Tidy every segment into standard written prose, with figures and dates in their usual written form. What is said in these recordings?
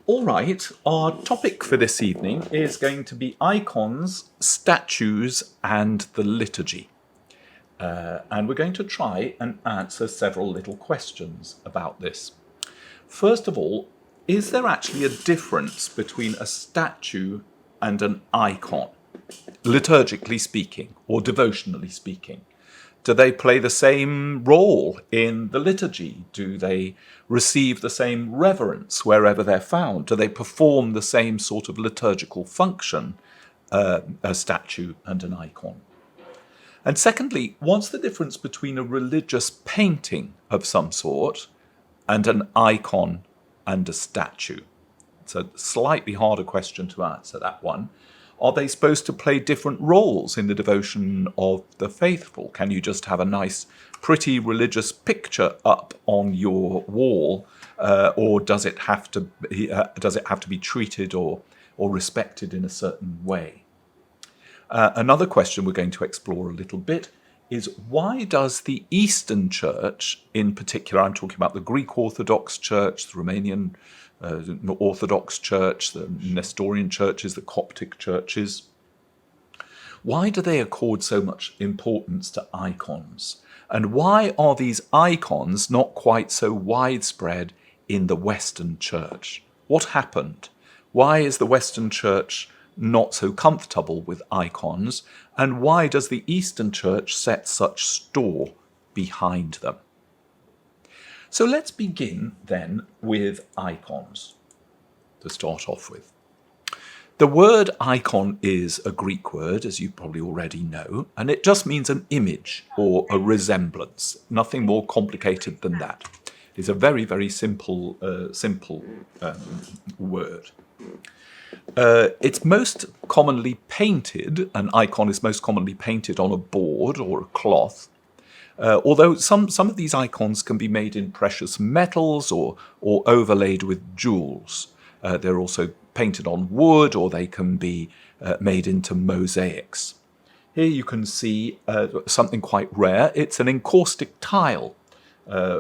All right, our topic for this evening is going to be icons, statues, and the liturgy. And we're going to try and answer several little questions about this. First of all, is there actually a difference between a statue and an icon, liturgically speaking or devotionally speaking? Do they play the same role in the liturgy? Do they receive the same reverence wherever they're found? Do they perform the same sort of liturgical function, a statue and an icon? And secondly, what's the difference between a religious painting of some sort and an icon and a statue? It's a slightly harder question to answer, that one. Are they supposed to play different roles in the devotion of the faithful? Can you just have a nice, pretty religious picture up on your wall, or does it have to be treated or respected in a certain way? Another question we're going to explore a little bit is, why does the Eastern Church, in particular, I'm talking about the Greek Orthodox Church, the Romanian Orthodox Church, the Nestorian churches, the Coptic churches, why do they accord so much importance to icons? And why are these icons not quite so widespread in the Western Church? What happened? Why is the Western Church not so comfortable with icons? And why does the Eastern Church set such store behind them? So let's begin then with icons to start off with. The word icon is a Greek word, as you probably already know, and it just means an image or a resemblance. Nothing more complicated than that. It's a very, very simple word. It's most commonly painted, an icon is most commonly painted on a board or a cloth, although some of these icons can be made in precious metals or overlaid with jewels. They're also painted on wood, or they can be made into mosaics. Here you can see something quite rare. It's an encaustic tile,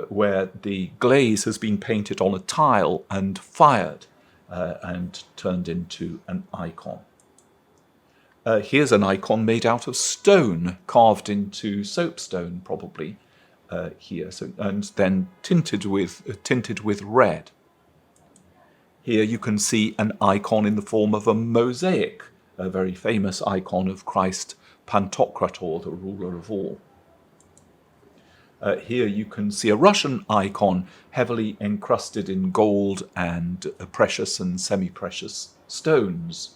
where the glaze has been painted on a tile and fired and turned into an icon. Here's an icon made out of stone, carved into soapstone, probably here, and then tinted with red. Here you can see an icon in the form of a mosaic, a very famous icon of Christ Pantocrator, the ruler of all. Here you can see a Russian icon heavily encrusted in gold and precious and semi-precious stones.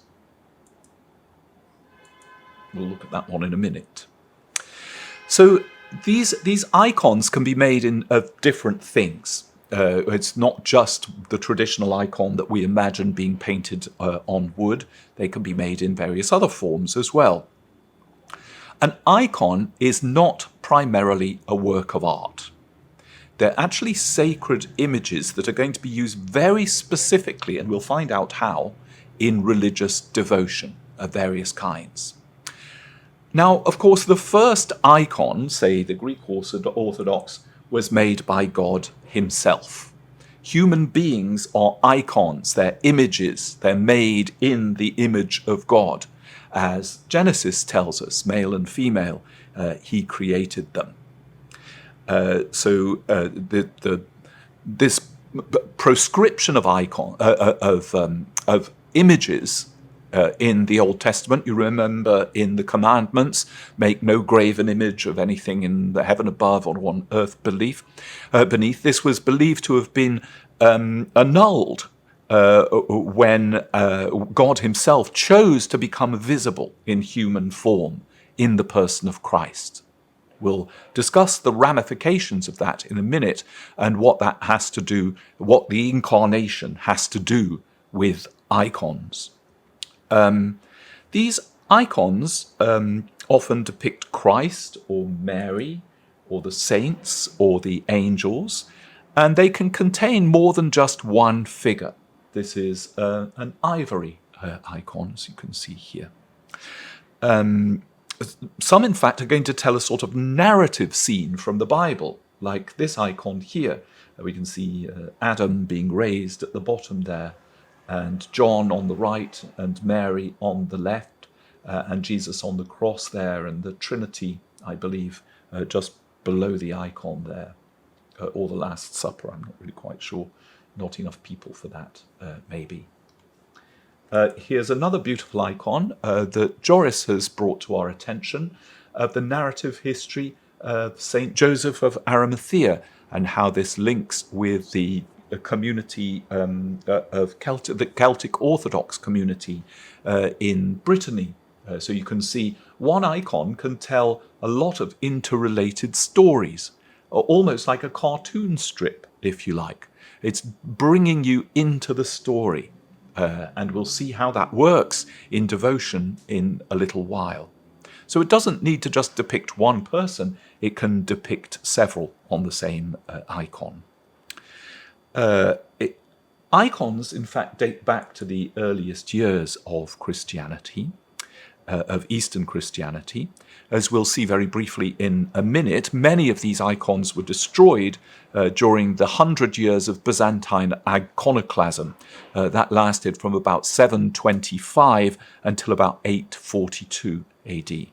We'll look at that one in a minute. So these icons can be made of different things. It's not just the traditional icon that we imagine being painted on wood. They can be made in various other forms as well. An icon is not primarily a work of art. They're actually sacred images that are going to be used very specifically, and we'll find out how, in religious devotion of various kinds. Now, of course, the first icon, say the Greek Orthodox, was made by God himself. Human beings are icons, they're images, they're made in the image of God. As Genesis tells us, male and female, he created them. This proscription of of images in the Old Testament, you remember in the commandments, make no graven image of anything in the heaven above or on earth beneath. This was believed to have been annulled when God himself chose to become visible in human form in the person of Christ. We'll discuss the ramifications of that in a minute and what that has to do, what the incarnation has to do with icons. These icons often depict Christ or Mary or the saints or the angels, and they can contain more than just one figure. This is an ivory icon, as you can see here. Some, in fact, are going to tell a sort of narrative scene from the Bible, like this icon here. We can see Adam being raised at the bottom there, and John on the right, and Mary on the left, and Jesus on the cross there, and the Trinity, I believe, just below the icon there, or the Last Supper. I'm not really quite sure. Not enough people for that, maybe. Here's another beautiful icon that Joris has brought to our attention, of the narrative history of Saint Joseph of Arimathea, and how this links with the community of the Celtic Orthodox community in Brittany. So you can see one icon can tell a lot of interrelated stories, almost like a cartoon strip, if you like. It's bringing you into the story, and we'll see how that works in devotion in a little while. So it doesn't need to just depict one person, it can depict several on the same icon. Icons, in fact, date back to the earliest years of Christianity, of Eastern Christianity. As we'll see very briefly in a minute, many of these icons were destroyed during the 100 years of Byzantine iconoclasm. That lasted from about 725 until about 842 AD.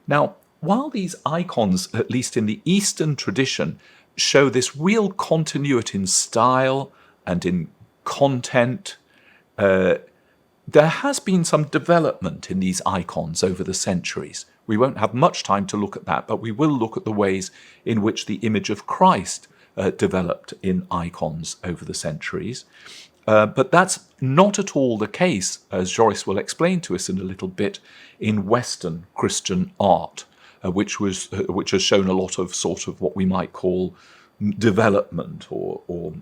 Now, while these icons, at least in the Eastern tradition, show this real continuity in style and in content, there has been some development in these icons over the centuries. We won't have much time to look at that, but we will look at the ways in which the image of Christ developed in icons over the centuries. But that's not at all the case, as Joris will explain to us in a little bit, in Western Christian art, which has shown a lot of sort of what we might call development or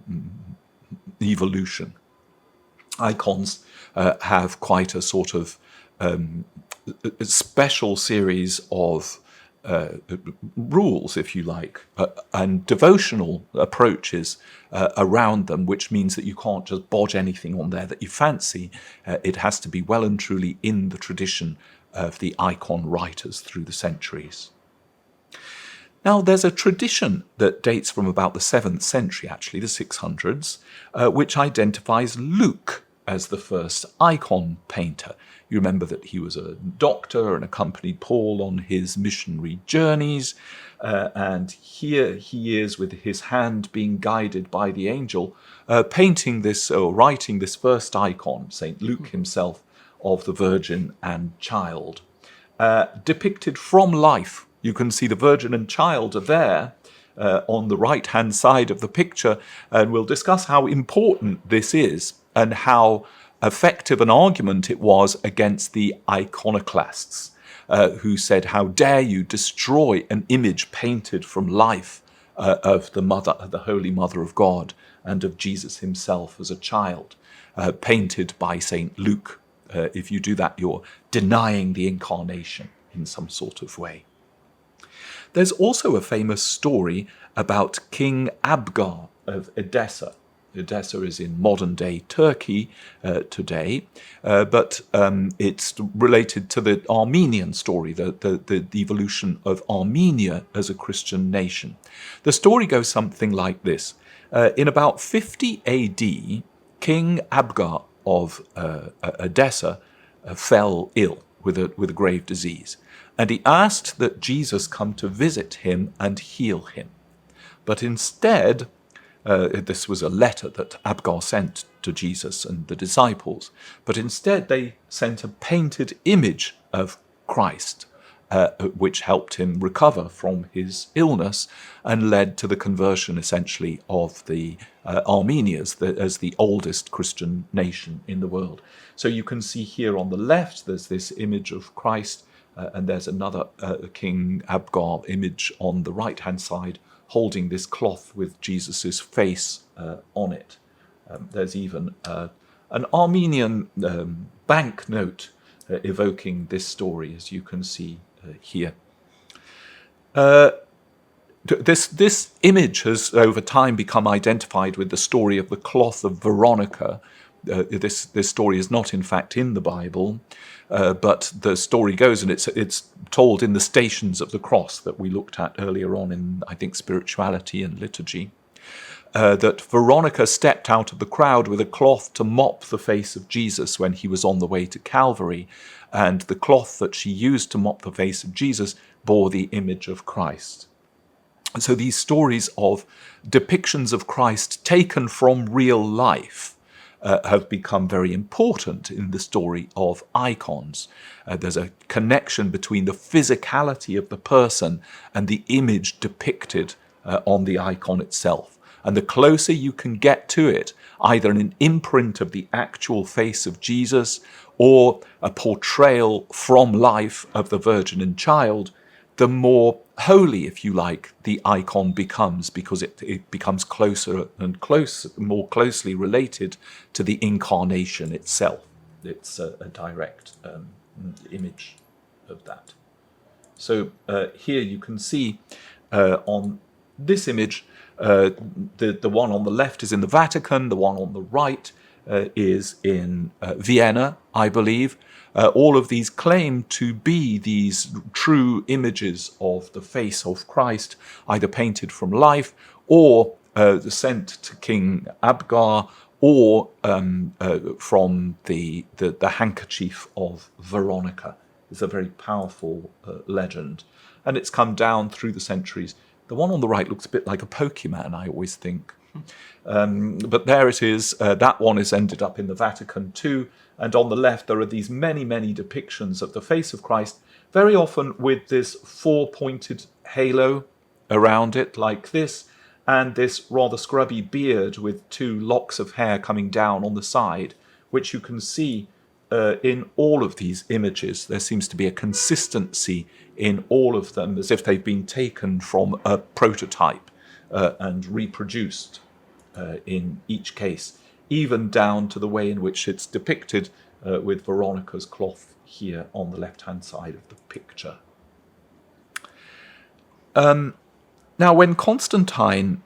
evolution. Icons have quite a sort of special series of rules, if you like, and devotional approaches around them, which means that you can't just bodge anything on there that you fancy. It has to be well and truly in the tradition of the icon writers through the centuries. Now, there's a tradition that dates from about the 7th century, actually, the 600s, which identifies Luke as the first icon painter. You remember that he was a doctor and accompanied Paul on his missionary journeys, and here he is with his hand being guided by the angel, painting this or writing this first icon, St. Luke himself, of the Virgin and Child, depicted from life. You can see the Virgin and Child are there on the right-hand side of the picture, and we'll discuss how important this is and how effective an argument it was against the iconoclasts, who said, how dare you destroy an image painted from life of the Mother, the Holy Mother of God, and of Jesus himself as a child, painted by St. Luke. If you do that, you're denying the incarnation in some sort of way. There's also a famous story about King Abgar of Edessa. Edessa is in modern-day Turkey today, but it's related to the Armenian story, the evolution of Armenia as a Christian nation. The story goes something like this. In about 50 AD, King Abgar of Edessa fell ill with a grave disease, and he asked that Jesus come to visit him and heal him. But instead, this was a letter that Abgar sent to Jesus and the disciples, but instead they sent a painted image of Christ, which helped him recover from his illness and led to the conversion, essentially, of the Armenians as the oldest Christian nation in the world. So you can see here on the left, there's this image of Christ, and there's another King Abgar image on the right-hand side, holding this cloth with Jesus's face on it. There's even an Armenian banknote evoking this story, as you can see here. This image has over time become identified with the story of the cloth of Veronica. This story is not in fact in the Bible, but the story goes, and it's told in the Stations of the Cross that we looked at earlier on in, I think, spirituality and liturgy. that Veronica stepped out of the crowd with a cloth to mop the face of Jesus when he was on the way to Calvary, and the cloth that she used to mop the face of Jesus bore the image of Christ. So these stories of depictions of Christ taken from real life have become very important in the story of icons. There's a connection between the physicality of the person and the image depicted on the icon itself. And the closer you can get to it, either an imprint of the actual face of Jesus or a portrayal from life of the Virgin and Child, the more holy, if you like, the icon becomes, because it becomes closer and more closely related to the incarnation itself. It's a direct image of that. So here you can see on this image, the one on the left is in the Vatican, the one on the right is in Vienna, I believe. All of these claim to be these true images of the face of Christ, either painted from life or sent to King Abgar, or from the handkerchief of Veronica. It's a very powerful legend, and it's come down through the centuries. The one on the right looks a bit like a Pokemon, I always think. But there it is. That one has ended up in the Vatican too. And on the left, there are these many, many depictions of the face of Christ, very often with this four-pointed halo around it, like this, and this rather scrubby beard with two locks of hair coming down on the side, which you can see in all of these images. There seems to be a consistency in all of them, as if they've been taken from a prototype and reproduced in each case, even down to the way in which it's depicted with Veronica's cloth here on the left-hand side of the picture. Now, when Constantine,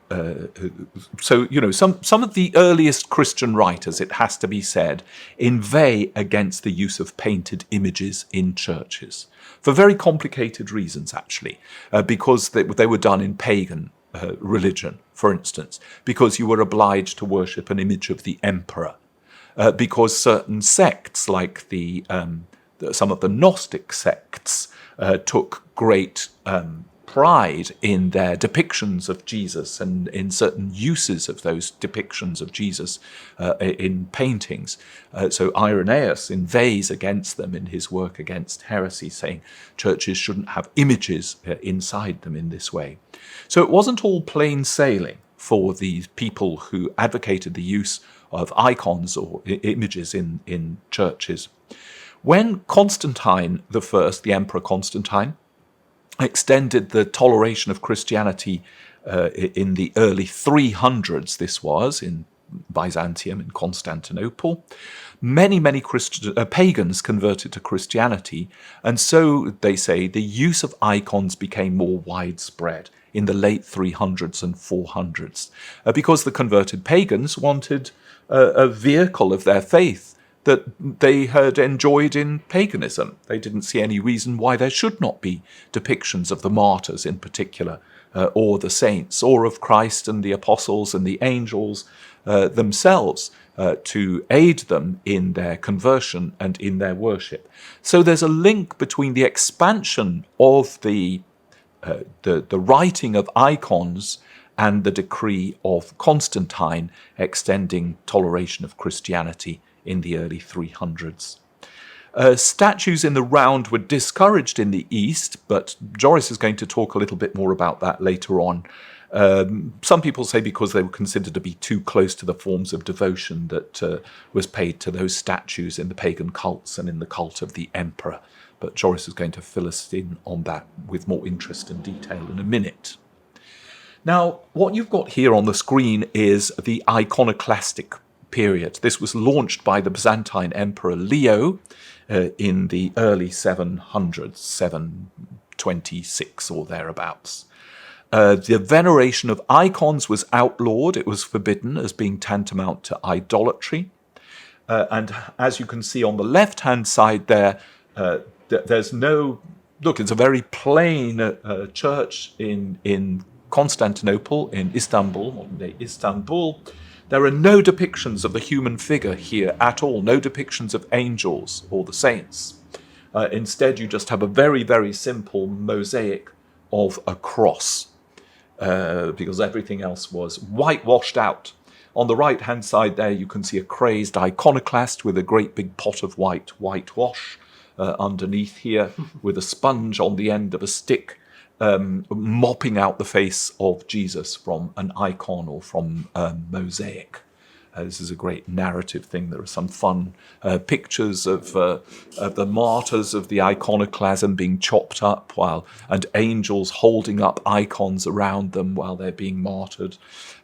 some of the earliest Christian writers, it has to be said, inveigh against the use of painted images in churches for very complicated reasons, actually, because they were done in pagan religion, for instance, because you were obliged to worship an image of the emperor, because certain sects, like some of the Gnostic sects, took great pride in their depictions of Jesus and in certain uses of those depictions of Jesus in paintings. So Irenaeus inveighs against them in his work against heresy, saying churches shouldn't have images inside them in this way. So it wasn't all plain sailing for these people who advocated the use of icons or images in churches. When Constantine I, the Emperor Constantine, extended the toleration of Christianity in the early 300s, this was, in Byzantium, in Constantinople, many pagans converted to Christianity, and so, they say, the use of icons became more widespread in the late 300s and 400s, because the converted pagans wanted a vehicle of their faith that they had enjoyed in paganism. They didn't see any reason why there should not be depictions of the martyrs in particular, or the saints, or of Christ and the apostles and the angels themselves, to aid them in their conversion and in their worship. So there's a link between the expansion of the writing of icons and the decree of Constantine extending toleration of Christianity in the early 300s. Statues in the round were discouraged in the East, but Joris is going to talk a little bit more about that later on. Some people say because they were considered to be too close to the forms of devotion that was paid to those statues in the pagan cults and in the cult of the emperor. But Joris is going to fill us in on that with more interest and detail in a minute. Now, what you've got here on the screen is the iconoclastic period. This was launched by the Byzantine Emperor Leo in the early 700s, 726 or thereabouts. The veneration of icons was outlawed. It was forbidden as being tantamount to idolatry. And as you can see on the left-hand side there, there's no... Look, it's a very plain church in Constantinople, in Istanbul, modern-day Istanbul, there are no depictions of the human figure here at all, no depictions of angels or the saints. Instead, you just have a very, very simple mosaic of a cross, because everything else was whitewashed out. On the right-hand side there, you can see a crazed iconoclast with a great big pot of whitewash underneath here, with a sponge on the end of a stick, mopping out the face of Jesus from an icon or from a mosaic. This is a great narrative thing. There are some fun pictures of the martyrs of the iconoclasm being chopped up, and angels holding up icons around them while they're being martyred.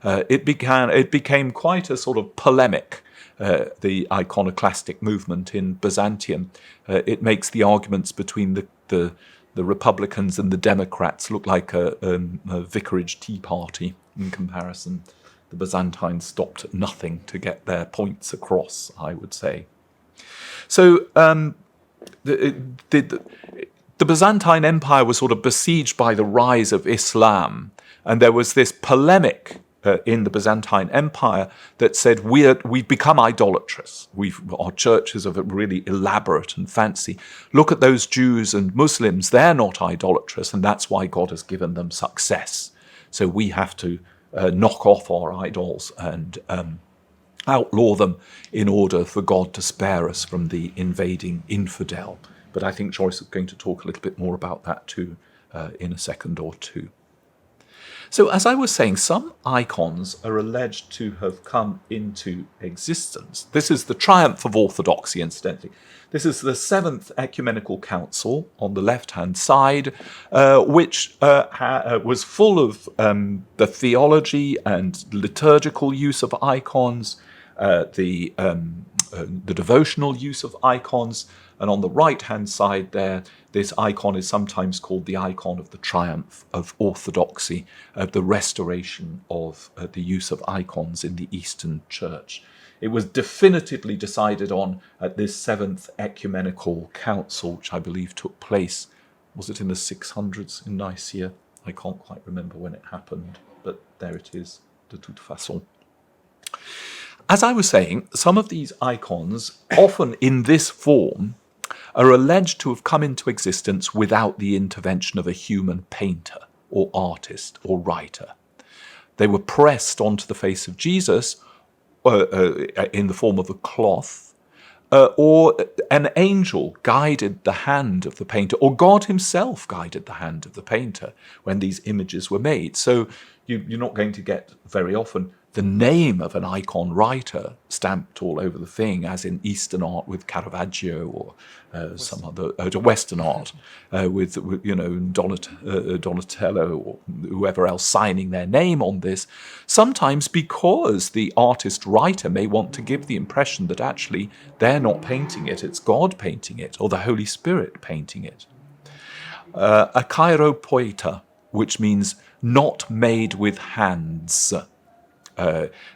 It became quite a sort of polemic, the iconoclastic movement in Byzantium. It makes the arguments between the Republicans and the Democrats look like a vicarage tea party in comparison. The Byzantines stopped at nothing to get their points across, I would say. So the Byzantine Empire was sort of besieged by the rise of Islam, and there was this polemic in the Byzantine Empire that said we've become idolatrous. Our churches are really elaborate and fancy. Look at those Jews and Muslims; they're not idolatrous, and that's why God has given them success. So we have to knock off our idols and outlaw them in order for God to spare us from the invading infidel. But I think Joyce is going to talk a little bit more about that too in a second or two. So as I was saying, some icons are alleged to have come into existence. This is the triumph of orthodoxy, incidentally. This is the Seventh Ecumenical Council on the left-hand side, which was full of the theology and liturgical use of icons, the devotional use of icons, and on the right-hand side there, this icon is sometimes called the icon of the triumph of orthodoxy, of the restoration of the use of icons in the Eastern Church. It was definitively decided on at this Seventh Ecumenical Council, which I believe took place, was it in the 600s in Nicaea? I can't quite remember when it happened, but there it is, de toute façon. As I was saying, some of these icons, often in this form, are alleged to have come into existence without the intervention of a human painter or artist or writer. They were pressed onto the face of Jesus in the form of a cloth, or an angel guided the hand of the painter, or God himself guided the hand of the painter when these images were made. So you're not going to get very often the name of an icon writer stamped all over the thing, as in Eastern art with Caravaggio or some other Western art with Donatello or whoever else signing their name on this. Sometimes because the artist writer may want to give the impression that actually they're not painting it, it's God painting it or the Holy Spirit painting it. A chiropoeta, which means not made with hands.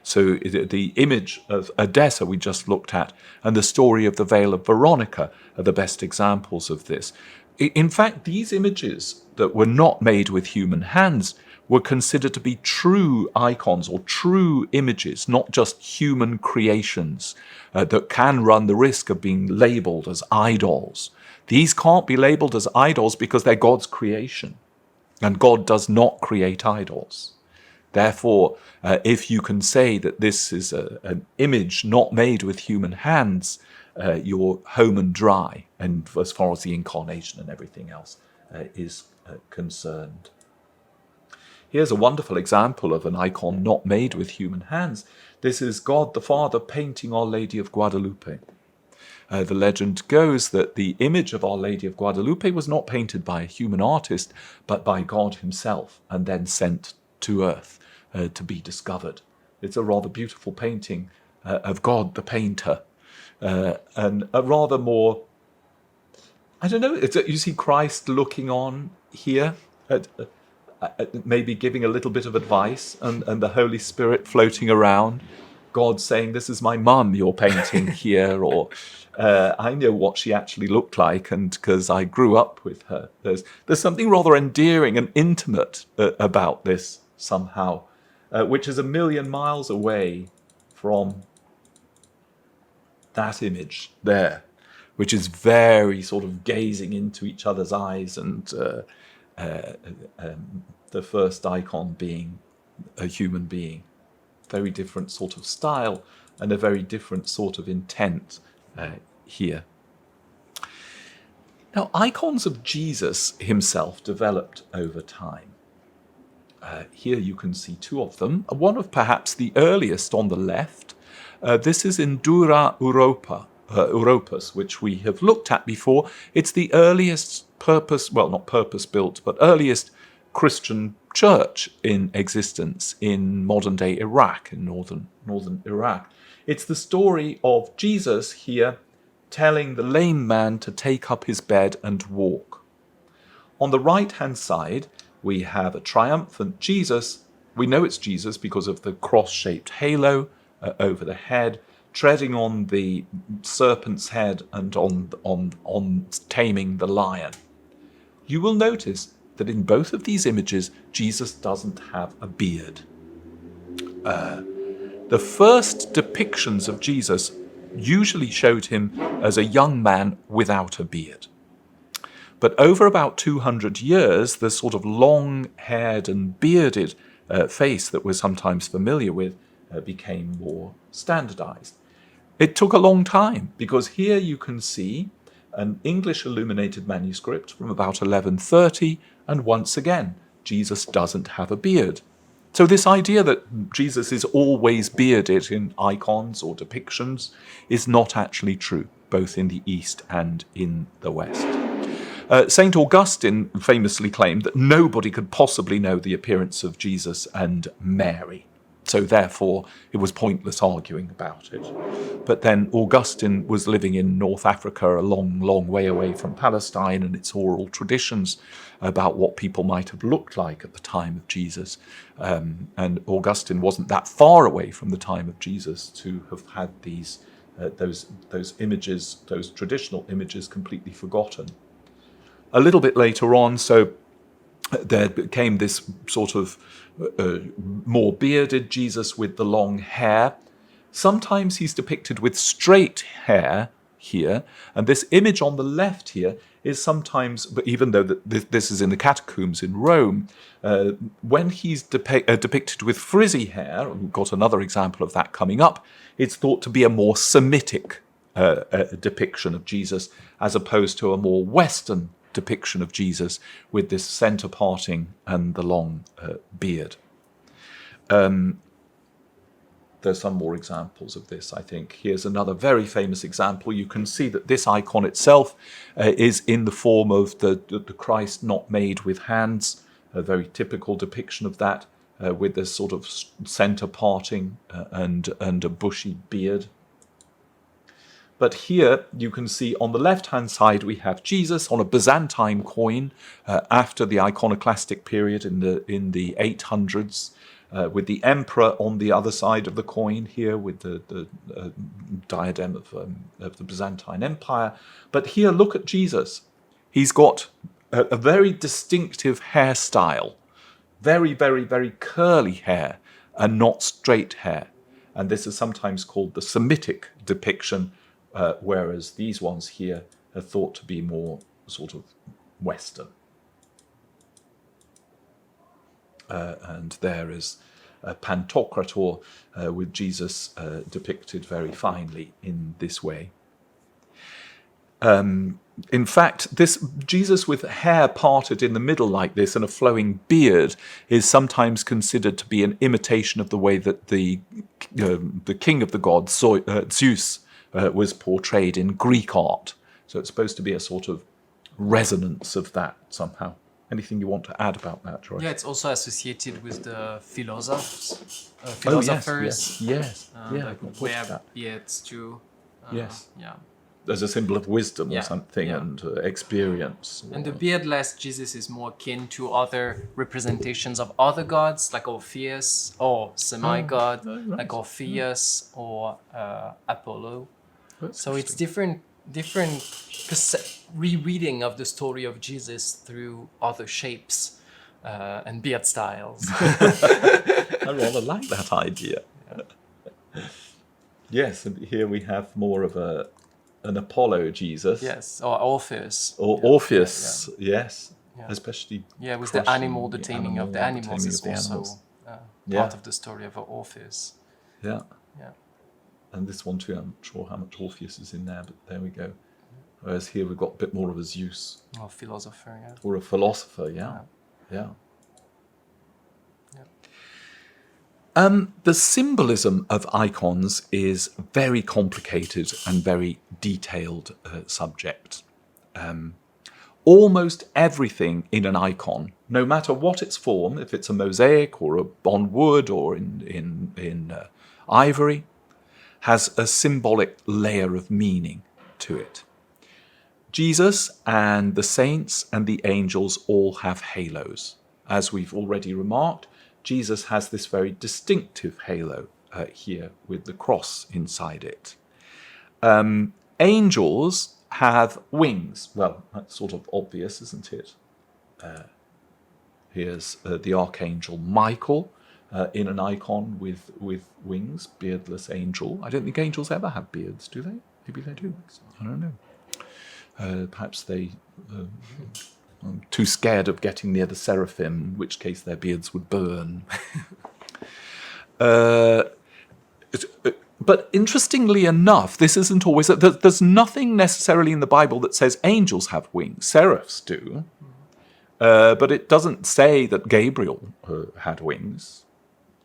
So the image of Edessa we just looked at and the story of the Veil of Veronica are the best examples of this. In fact, these images that were not made with human hands were considered to be true icons or true images, not just human creations that can run the risk of being labeled as idols. These can't be labeled as idols because they're God's creation, and God does not create idols. Therefore, if you can say that this is an image not made with human hands, you're home and dry, and as far as the incarnation and everything else is concerned. Here's a wonderful example of an icon not made with human hands. This is God the Father painting Our Lady of Guadalupe. The legend goes that the image of Our Lady of Guadalupe was not painted by a human artist, but by God himself, and then sent to earth to be discovered. It's a rather beautiful painting of God the painter, and a rather more, I don't know, you see Christ looking on here, maybe giving a little bit of advice, and the Holy Spirit floating around. God saying, "This is my mum you're painting here," or "I know what she actually looked like, and because I grew up with her." There's something rather endearing and intimate about this somehow, which is 1,000,000 miles away from that image there, which is very sort of gazing into each other's eyes, and the first icon being a human being. Very different sort of style and a very different sort of intent here. Now, icons of Jesus himself developed over time. Here you can see two of them. One of perhaps the earliest on the left. This is in Dura Europus, which we have looked at before. It's the earliest not purpose-built, but earliest Christian church in existence in modern-day Iraq, in northern Iraq. It's the story of Jesus here telling the lame man to take up his bed and walk. On the right-hand side, we have a triumphant Jesus. We know it's Jesus because of the cross-shaped halo over the head, treading on the serpent's head and on taming the lion. You will notice that in both of these images, Jesus doesn't have a beard. The first depictions of Jesus usually showed him as a young man without a beard. But over about 200 years, the sort of long-haired and bearded face that we're sometimes familiar with became more standardized. It took a long time, because here you can see an English illuminated manuscript from about 1130, and once again, Jesus doesn't have a beard. So this idea that Jesus is always bearded in icons or depictions is not actually true, both in the East and in the West. St. Augustine famously claimed that nobody could possibly know the appearance of Jesus and Mary. So therefore, it was pointless arguing about it. But then Augustine was living in North Africa, a long, long way away from Palestine and its oral traditions about what people might have looked like at the time of Jesus. And Augustine wasn't that far away from the time of Jesus to have had those images, those traditional images, completely forgotten. A little bit later on, so there became this sort of more bearded Jesus with the long hair. Sometimes he's depicted with straight hair here, and this image on the left here is sometimes, but even though this is in the catacombs in Rome, when he's depicted with frizzy hair, we've got another example of that coming up, it's thought to be a more Semitic depiction of Jesus, as opposed to a more Western depiction of Jesus with this center parting and the long beard. There's some more examples of this, I think. Here's another very famous example. You can see that this icon itself is in the form of the Christ not made with hands, a very typical depiction of that, with this sort of center parting and a bushy beard. But here you can see on the left-hand side we have Jesus on a Byzantine coin after the iconoclastic period in the 800s, with the emperor on the other side of the coin here with the diadem of the Byzantine Empire. But here, look at Jesus. He's got a very distinctive hairstyle, very, very, very curly hair and not straight hair. And this is sometimes called the Semitic depiction, whereas these ones here are thought to be more sort of Western. And there is Pantocrator with Jesus depicted very finely in this way. In fact, this Jesus with hair parted in the middle like this and a flowing beard is sometimes considered to be an imitation of the way that the king of the gods, Zeus, was portrayed in Greek art. So it's supposed to be a sort of resonance of that somehow. Anything you want to add about that, Joyce? Yeah, it's also associated with the philosophers. Yes. That wear beards too. Yes. Yeah. as a symbol of wisdom or Yeah, something, yeah. and experience. And the beardless Jesus is more akin to other representations of other gods, like Orpheus, or semi-god, right. like Orpheus or Apollo. That's So it's interesting. different rereading of the story of Jesus through other shapes and beard styles. I rather like that idea. Yes, and here we have more of an Apollo Jesus. Yes, or Orpheus. Or Yeah, Orpheus, yes. Yeah. Especially Yeah, with the crushing animal, the taming of the animals taming is of the also animals. part Yeah. of the story of Orpheus. Yeah. Yeah. And this one too, I'm not sure how much Orpheus is in there, but there we go. Whereas here we've got a bit more of a Zeus. Or philosopher, yeah. Or a philosopher, yeah. Yeah. The symbolism of icons is very complicated and very detailed subject. Almost everything in an icon, no matter what its form, if it's a mosaic or on wood or in ivory, has a symbolic layer of meaning to it. Jesus and the saints and the angels all have halos. As we've already remarked, Jesus has this very distinctive halo here with the cross inside it. Angels have wings. Well, that's sort of obvious, isn't it? Here's the archangel Michael in an icon with wings, beardless angel. I don't think angels ever have beards, do they? Maybe they do. I don't know. Perhaps they are too scared of getting near the seraphim, in which case their beards would burn. But interestingly enough, this isn't always... There's nothing necessarily in the Bible that says angels have wings. Seraphs do. But it doesn't say that Gabriel had wings.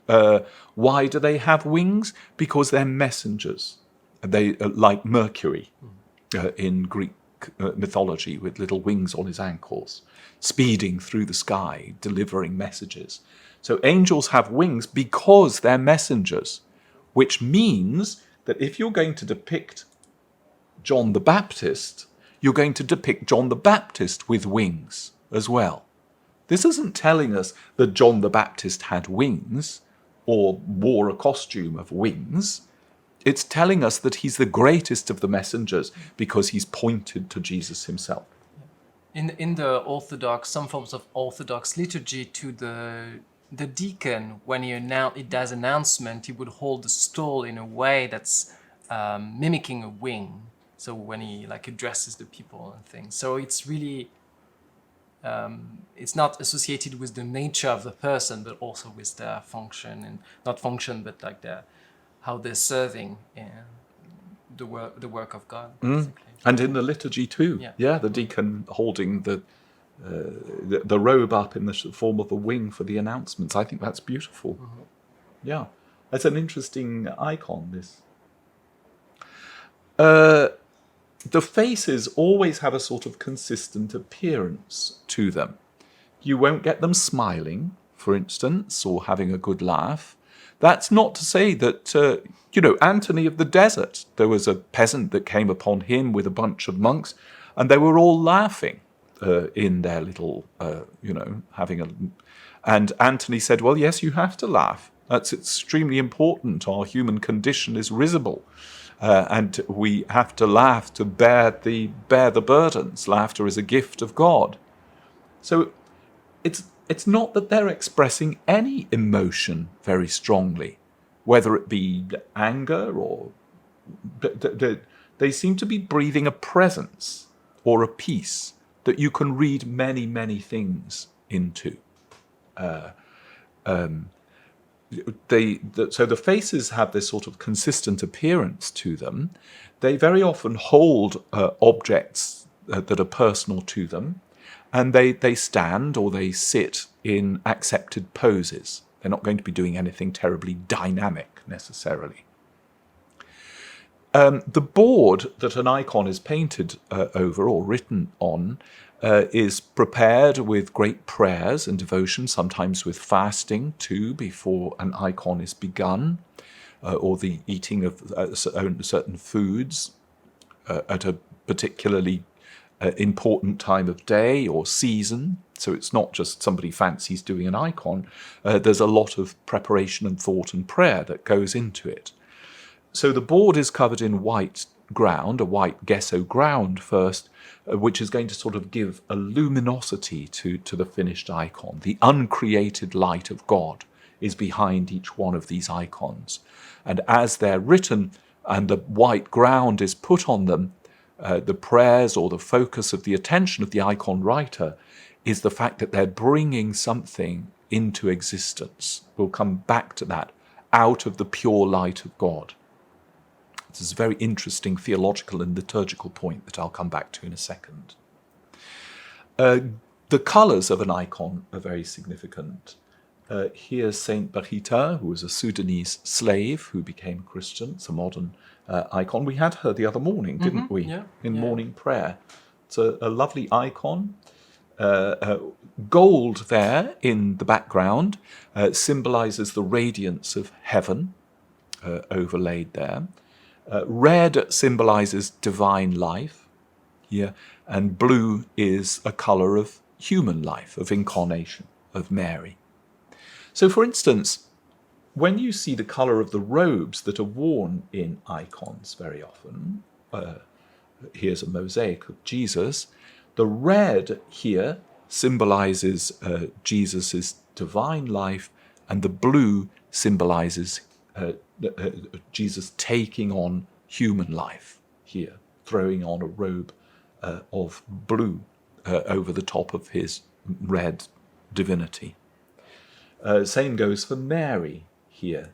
Why do they have wings? Because they're messengers. They like Mercury in Greek mythology, with little wings on his ankles, speeding through the sky, delivering messages. So angels have wings because they're messengers, which means that if you're going to depict John the Baptist, you're going to depict John the Baptist with wings as well. This isn't telling us that John the Baptist had wings or wore a costume of wings. It's telling us that he's the greatest of the messengers because he's pointed to Jesus himself. In the Orthodox, some forms of Orthodox liturgy, to the deacon, when he does announcement, he would hold the stole in a way that's mimicking a wing. So when he addresses the people and things. So it's really, it's not associated with the nature of the person, but also with their function, and not function, but how they're serving the work of God. Basically. And in the liturgy too. Yeah, the deacon holding the robe up in the form of a wing for the announcements. I think that's beautiful. Yeah, that's an interesting icon, this. The faces always have a sort of consistent appearance to them. You won't get them smiling, for instance, or having a good laugh. That's not to say that, Anthony of the Desert, there was a peasant that came upon him with a bunch of monks, and they were all laughing in their little, having a... And Anthony said, well, yes, you have to laugh. That's extremely important. Our human condition is risible. And we have to laugh to bear the burdens. Laughter is a gift of God. So it's not that they're expressing any emotion very strongly, whether it be anger or... They seem to be breathing a presence or a peace that you can read many, many things into. So the faces have this sort of consistent appearance to them. They very often hold objects that are personal to them, and they stand or they sit in accepted poses. They're not going to be doing anything terribly dynamic necessarily. The board that an icon is painted over or written on is prepared with great prayers and devotion, sometimes with fasting too, before an icon is begun, or the eating of certain foods. at a particularly important time of day or season. So it's not just somebody fancies doing an icon. There's a lot of preparation and thought and prayer that goes into it. So the board is covered in white ground, a white gesso ground first, which is going to sort of give a luminosity to the finished icon. The uncreated light of God is behind each one of these icons. And as they're written and the white ground is put on them, the prayers or the focus of the attention of the icon writer is the fact that they're bringing something into existence. We'll come back to that, out of the pure light of God. This is a very interesting theological and liturgical point that I'll come back to in a second. The colours of an icon are very significant. Here's Saint Barita, who was a Sudanese slave who became a Christian. It's a modern icon. We had her the other morning, didn't we? Yeah. In morning prayer. It's a lovely icon. Gold there in the background symbolises the radiance of heaven overlaid there. Red symbolises divine life here, and blue is a colour of human life, of incarnation, of Mary. So, for instance, when you see the colour of the robes that are worn in icons very often, here's a mosaic of Jesus, the red here symbolises Jesus' divine life, and the blue symbolises Jesus taking on human life here, throwing on a robe of blue over the top of his red divinity. Same goes for Mary here.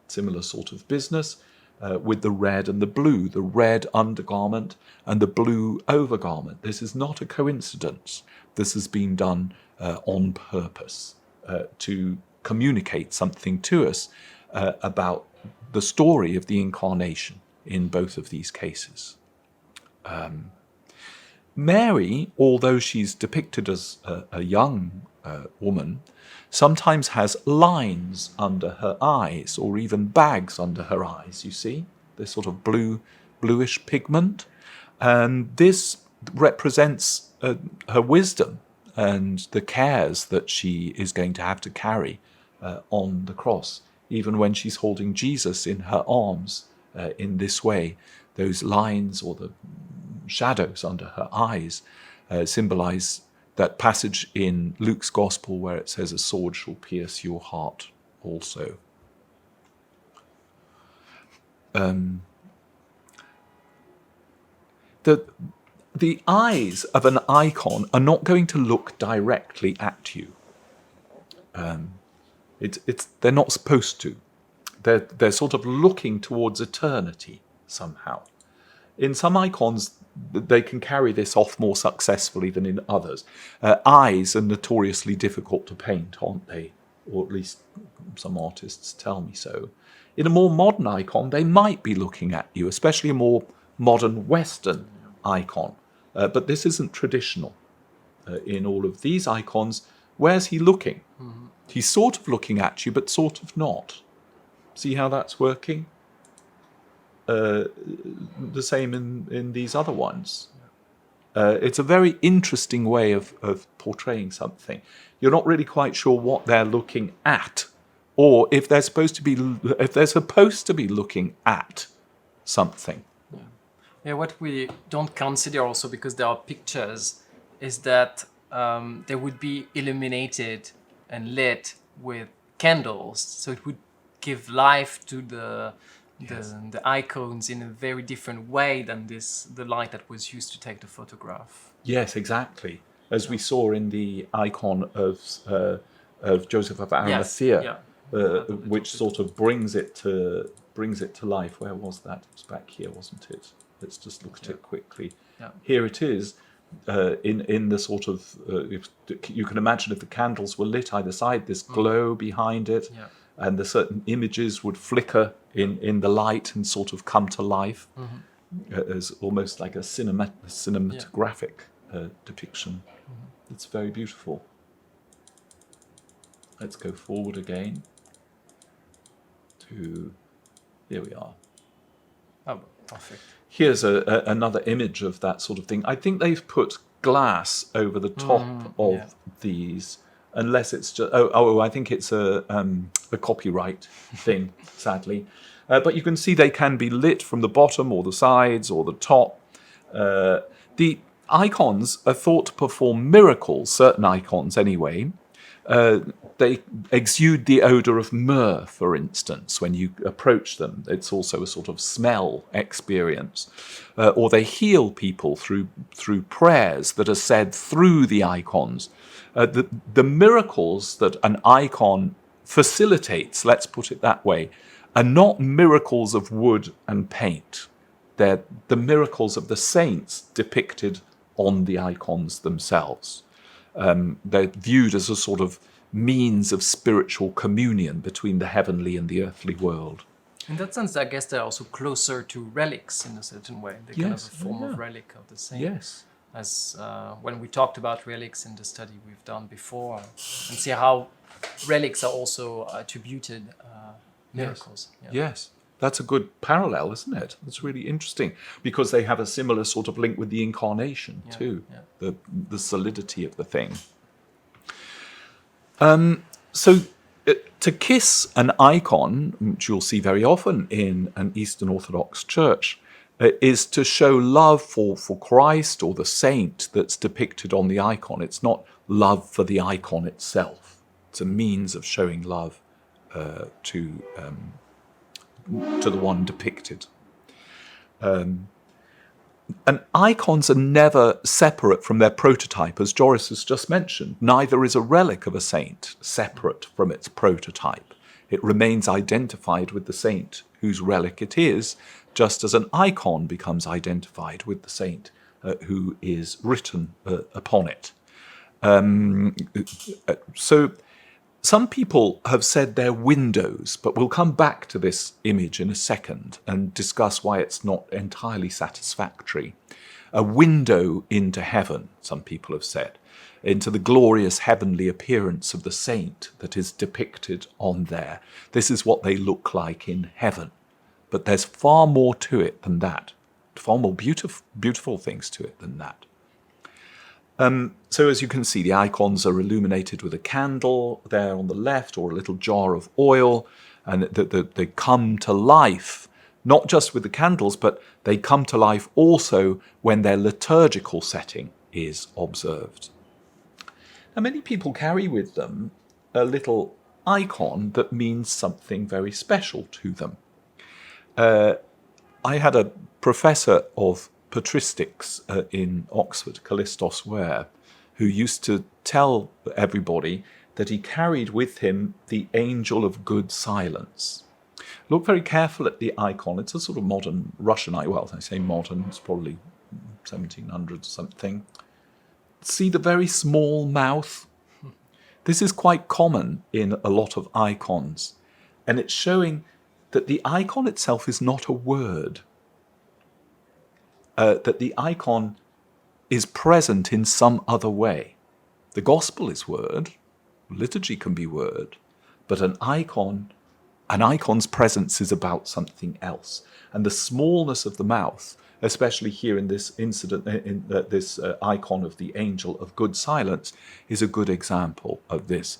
Similar sort of business with the red and the blue, the red undergarment and the blue overgarment. This is not a coincidence. This has been done on purpose to communicate something to us about the story of the incarnation in both of these cases. Mary, although she's depicted as a young woman, sometimes has lines under her eyes or even bags under her eyes, you see, this sort of bluish pigment. And this represents her wisdom and the cares that she is going to have to carry on the cross, even when she's holding Jesus in her arms in this way. Those lines or the shadows under her eyes symbolize that passage in Luke's Gospel where it says, "A sword shall pierce your heart also." The eyes of an icon are not going to look directly at you. They're not supposed to. They're sort of looking towards eternity somehow. In some icons, they can carry this off more successfully than in others. Eyes are notoriously difficult to paint, aren't they? Or at least some artists tell me so. In a more modern icon, they might be looking at you, especially a more modern Western icon. But this isn't traditional. In all of these icons, where's he looking? Mm-hmm. He's sort of looking at you, but sort of not. See how that's working? The same in these other ones. It's a very interesting way of portraying something. You're not really quite sure what they're looking at, or if they're supposed to be looking at something. Yeah, what we don't consider also, because there are pictures, is that they would be illuminated and lit with candles, so it would give life to the icons in a very different way than the light that was used to take the photograph. Yes, exactly. As we saw in the icon of Joseph of Arimathea, which sort of brings it to life. Where was that? It was back here, wasn't it? Let's just look at it quickly. Yeah. Here it is. In the sort of you can imagine if the candles were lit either side, this glow behind it. Yeah. And the certain images would flicker in the light and sort of come to life as almost like a cinematographic depiction. Mm-hmm. It's very beautiful. Let's go forward again to, here we are. Oh, perfect. Here's another image of that sort of thing. I think they've put glass over the top of yeah. these, unless it's just I think it's a copyright thing, sadly. But you can see they can be lit from the bottom or the sides or the top. The icons are thought to perform miracles, certain icons anyway. They exude the odor of myrrh, for instance, when you approach them. It's also a sort of smell experience. Or they heal people through prayers that are said through the icons. The miracles that an icon facilitates, let's put it that way, are not miracles of wood and paint. They're the miracles of the saints depicted on the icons themselves. They're viewed as a sort of means of spiritual communion between the heavenly and the earthly world. In that sense, I guess they're also closer to relics in a certain way. They're kind of Yes, a form yeah. of relic of the saint. Yes. As when we talked about relics in the study we've done before, and see how relics are also attributed miracles. Yeah. Yes. That's a good parallel, isn't it? That's really interesting because they have a similar sort of link with the incarnation too, the solidity of the thing. So to kiss an icon, which you'll see very often in an Eastern Orthodox church, is to show love for Christ or the saint that's depicted on the icon. It's not love for the icon itself. It's a means of showing love to the one depicted. And icons are never separate from their prototype, as Joris has just mentioned. Neither is a relic of a saint separate from its prototype. It remains identified with the saint whose relic it is, just as an icon becomes identified with the saint who is written upon it. So some people have said they're windows, but we'll come back to this image in a second and discuss why it's not entirely satisfactory. A window into heaven, some people have said, into the glorious heavenly appearance of the saint that is depicted on there. This is what they look like in heaven. But there's far more to it than that, far more beautiful things to it than that. So as you can see, the icons are illuminated with a candle there on the left, or a little jar of oil, and they come to life, not just with the candles, but they come to life also when their liturgical setting is observed. Now, many people carry with them a little icon that means something very special to them. I had a professor of patristics in Oxford, Callistos Ware, who used to tell everybody that he carried with him the angel of good silence. Look very careful at the icon. It's a sort of modern Russian icon. Well, I say modern, it's probably 1700s something. See the very small mouth? This is quite common in a lot of icons. And it's showing that the icon itself is not a word. That the icon is present in some other way. The gospel is word, liturgy can be word, but an icon's presence is about something else. And the smallness of the mouth, especially here in this incident, in this icon of the angel of good silence, is a good example of this.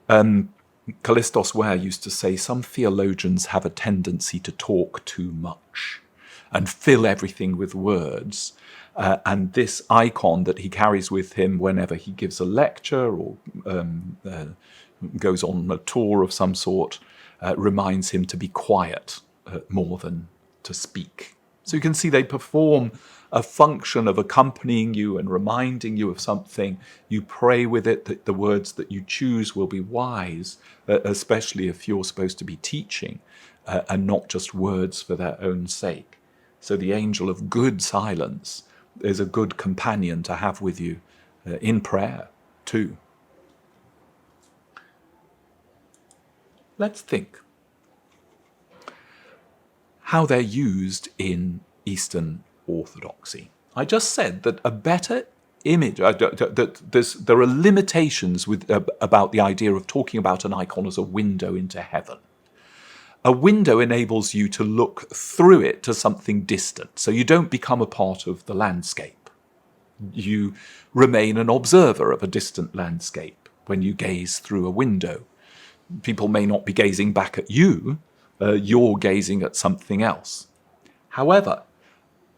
Callistos Ware used to say some theologians have a tendency to talk too much and fill everything with words. And this icon that he carries with him whenever he gives a lecture or goes on a tour of some sort reminds him to be quiet more than to speak. So you can see they perform a function of accompanying you and reminding you of something. You pray with it that the words that you choose will be wise, especially if you're supposed to be teaching and not just words for their own sake. So the angel of good silence is a good companion to have with you in prayer too. Let's think how they're used in Eastern Orthodoxy. I just said that a better image, that there are limitations about the idea of talking about an icon as a window into heaven. A window enables you to look through it to something distant, so you don't become a part of the landscape. You remain an observer of a distant landscape when you gaze through a window. People may not be gazing back at you, you're gazing at something else. However,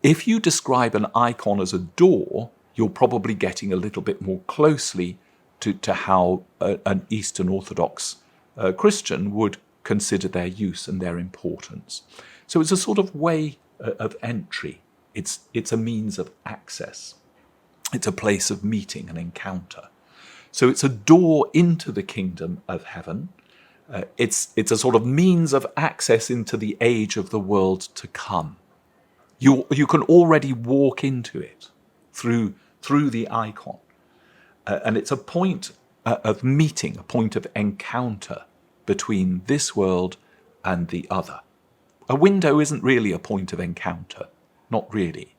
if you describe an icon as a door, you're probably getting a little bit more closely to how an Eastern Orthodox Christian would consider their use and their importance. So it's a sort of way of entry. It's a means of access. It's a place of meeting and encounter. So it's a door into the kingdom of heaven. It's a sort of means of access into the age of the world to come. You can already walk into it through the icon. And it's a point of meeting, a point of encounter between this world and the other. A window isn't really a point of encounter, not really.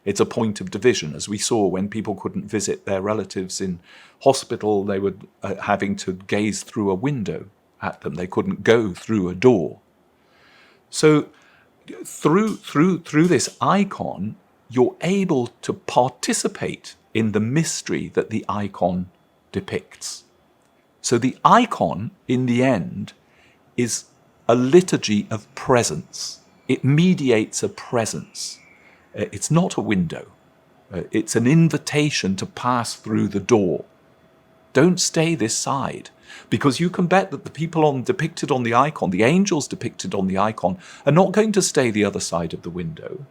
It's a point of division, as we saw when people couldn't visit their relatives in hospital. They were having to gaze through a window at them. They couldn't go through a door. So through this icon, you're able to participate in the mystery that the icon depicts. So the icon, in the end, is a liturgy of presence. It mediates a presence. It's not a window. It's an invitation to pass through the door. Don't stay this side, because you can bet that the people depicted on the icon, the angels depicted on the icon, are not going to stay the other side of the window.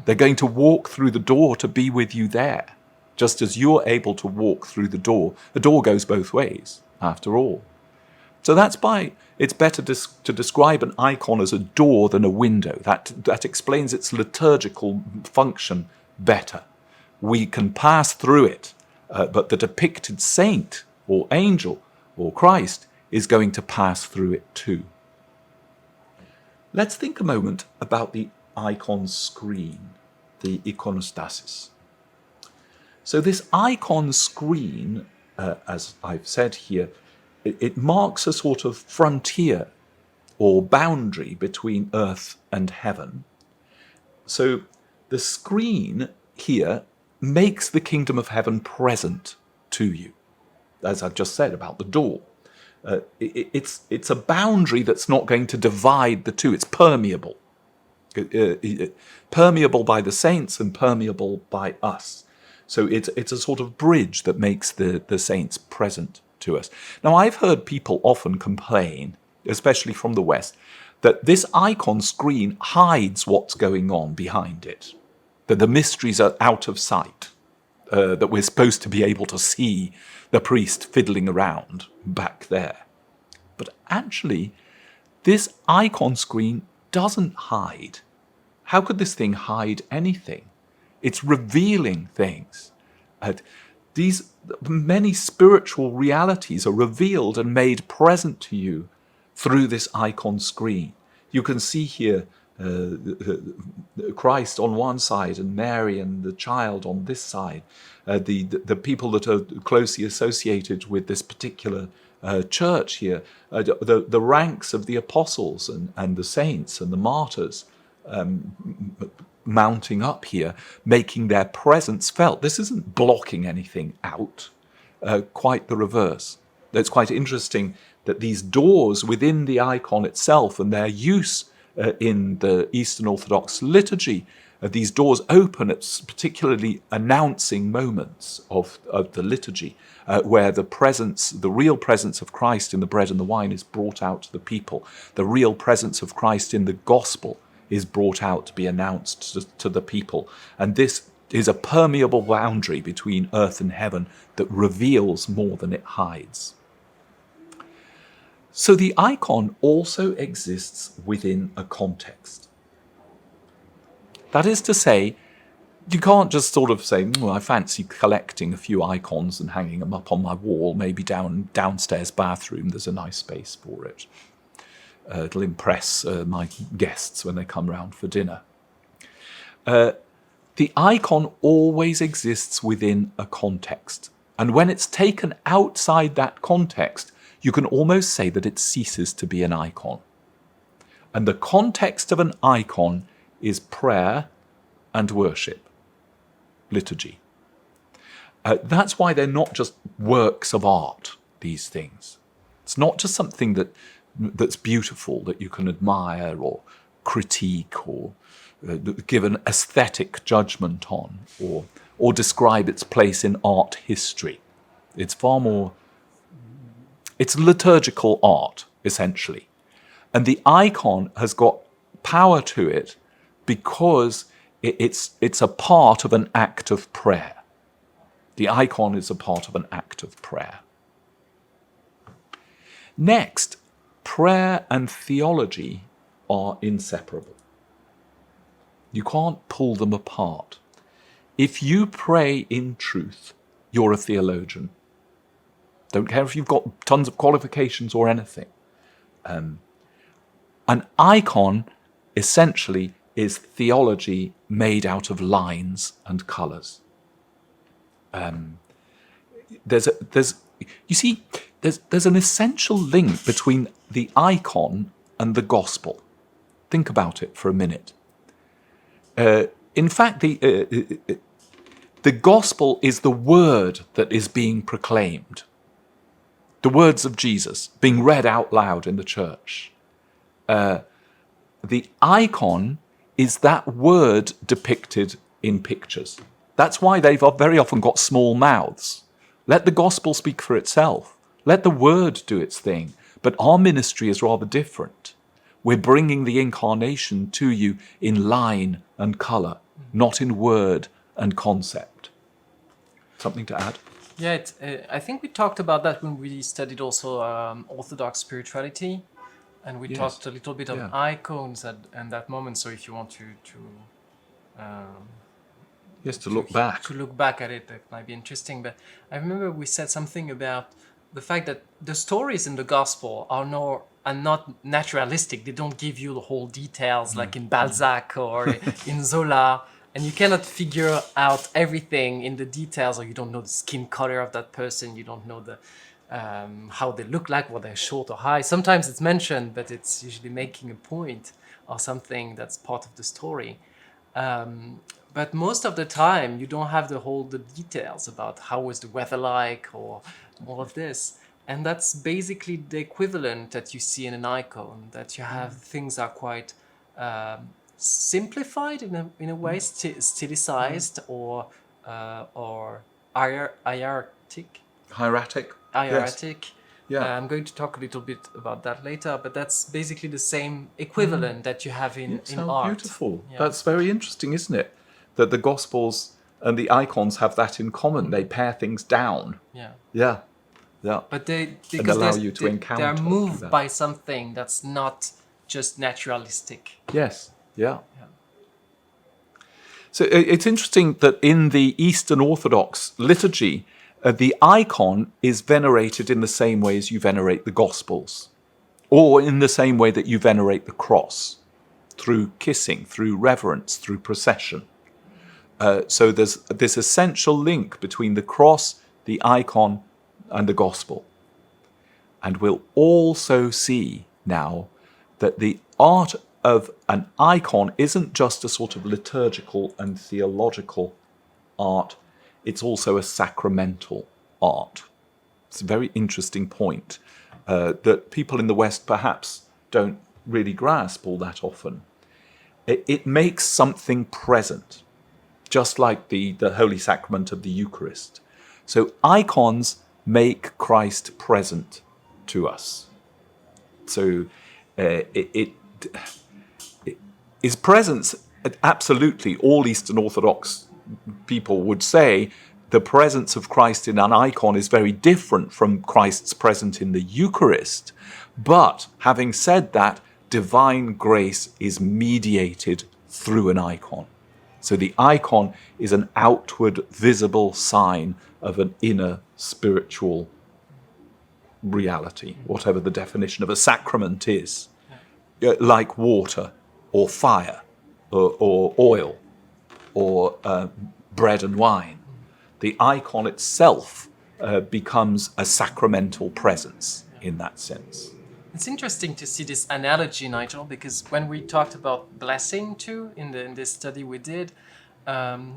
They're going to walk through the door to be with you there, just as you're able to walk through the door. The door goes both ways, after all. So that's why it's better to describe an icon as a door than a window. That explains its liturgical function better. We can pass through it, but the depicted saint or angel or Christ is going to pass through it too. Let's think a moment about the icon screen, the iconostasis. So this icon screen, as I've said here, it marks a sort of frontier or boundary between earth and heaven. So the screen here makes the kingdom of heaven present to you, as I've just said about the door. It's a boundary that's not going to divide the two. It's permeable. Permeable by the saints and permeable by us. So it's a sort of bridge that makes the saints present to us. Now, I've heard people often complain, especially from the West, that this icon screen hides what's going on behind it, that the mysteries are out of sight, that we're supposed to be able to see the priest fiddling around back there. But actually, this icon screen doesn't hide. How could this thing hide anything? It's revealing things. These many spiritual realities are revealed and made present to you through this icon screen. You can see here Christ on one side and Mary and the child on this side. The people that are closely associated with this particular church here, the ranks of the apostles and the saints and the martyrs mounting up here, making their presence felt. This isn't blocking anything out, quite the reverse. It's quite interesting that these doors within the icon itself and their use in the Eastern Orthodox liturgy, these doors open at particularly announcing moments of the liturgy, where the real presence of Christ in the bread and the wine is brought out to the people. The real presence of Christ in the gospel is brought out to be announced to the people. And this is a permeable boundary between earth and heaven that reveals more than it hides. So the icon also exists within a context. That is to say, you can't just sort of say, I fancy collecting a few icons and hanging them up on my wall, maybe downstairs bathroom, there's a nice space for it. It'll impress my guests when they come round for dinner. The icon always exists within a context. And when it's taken outside that context, you can almost say that it ceases to be an icon. And the context of an icon is prayer and worship, liturgy. That's why they're not just works of art, these things. It's not just something that's beautiful that you can admire or critique or give an aesthetic judgment on or describe its place in art history. It's far more, it's liturgical art, essentially. And the icon has got power to it because it's a part of an act of prayer. The icon is a part of an act of prayer. Next, prayer and theology are inseparable. You can't pull them apart. If you pray in truth, you're a theologian. Don't care if you've got tons of qualifications or anything. An icon essentially is theology made out of lines and colours. There's an essential link between the icon and the gospel. Think about it for a minute. In fact, the gospel is the word that is being proclaimed. The words of Jesus being read out loud in the church. The icon is that word depicted in pictures. That's why they've very often got small mouths. Let the gospel speak for itself. Let the word do its thing. But our ministry is rather different. We're bringing the incarnation to you in line and colour, not in word and concept. Something to add? Yeah, I think we talked about that when we studied also Orthodox spirituality, and we talked a little bit of icons at that moment. So if you want to look back. To look back at it, that might be interesting. But I remember we said something about the fact that the stories in the gospel are not naturalistic. They don't give you the whole details like in Balzac or in Zola. And you cannot figure out everything in the details, or you don't know the skin color of that person. You don't know the how they look like, whether they're short or high. Sometimes it's mentioned, but it's usually making a point or something that's part of the story. But most of the time, you don't have the details about how was the weather like or all of this. And that's basically the equivalent that you see in an icon, that you have things are quite simplified in a way, stilized or hieratic. Hieratic. Hieratic. Yeah. I'm going to talk a little bit about that later, but that's basically the same equivalent that you have in art. Beautiful. Yeah. That's very interesting, isn't it? That the Gospels and the icons have that in common. They pare things down. Yeah. Yeah. Yeah. But because and allow you to encounter. They're moved by something that's not just naturalistic. Yes. Yeah. So it's interesting that in the Eastern Orthodox liturgy, the icon is venerated in the same way as you venerate the Gospels, or in the same way that you venerate the cross, through kissing, through reverence, through procession. So there's this essential link between the cross, the icon, and the Gospel. And we'll also see now that the art of an icon isn't just a sort of liturgical and theological art, it's also a sacramental art. It's a very interesting point that people in the West perhaps don't really grasp all that often. It makes something present, just like the Holy Sacrament of the Eucharist. So icons make Christ present to us. So his presence, absolutely, all Eastern Orthodox people would say the presence of Christ in an icon is very different from Christ's presence in the Eucharist. But having said that, divine grace is mediated through an icon. So the icon is an outward visible sign of an inner spiritual reality, whatever the definition of a sacrament is, like water or fire or oil or bread and wine. The icon itself becomes a sacramental presence in that sense. It's interesting to see this analogy, Nigel, because when we talked about blessing too in this study we did,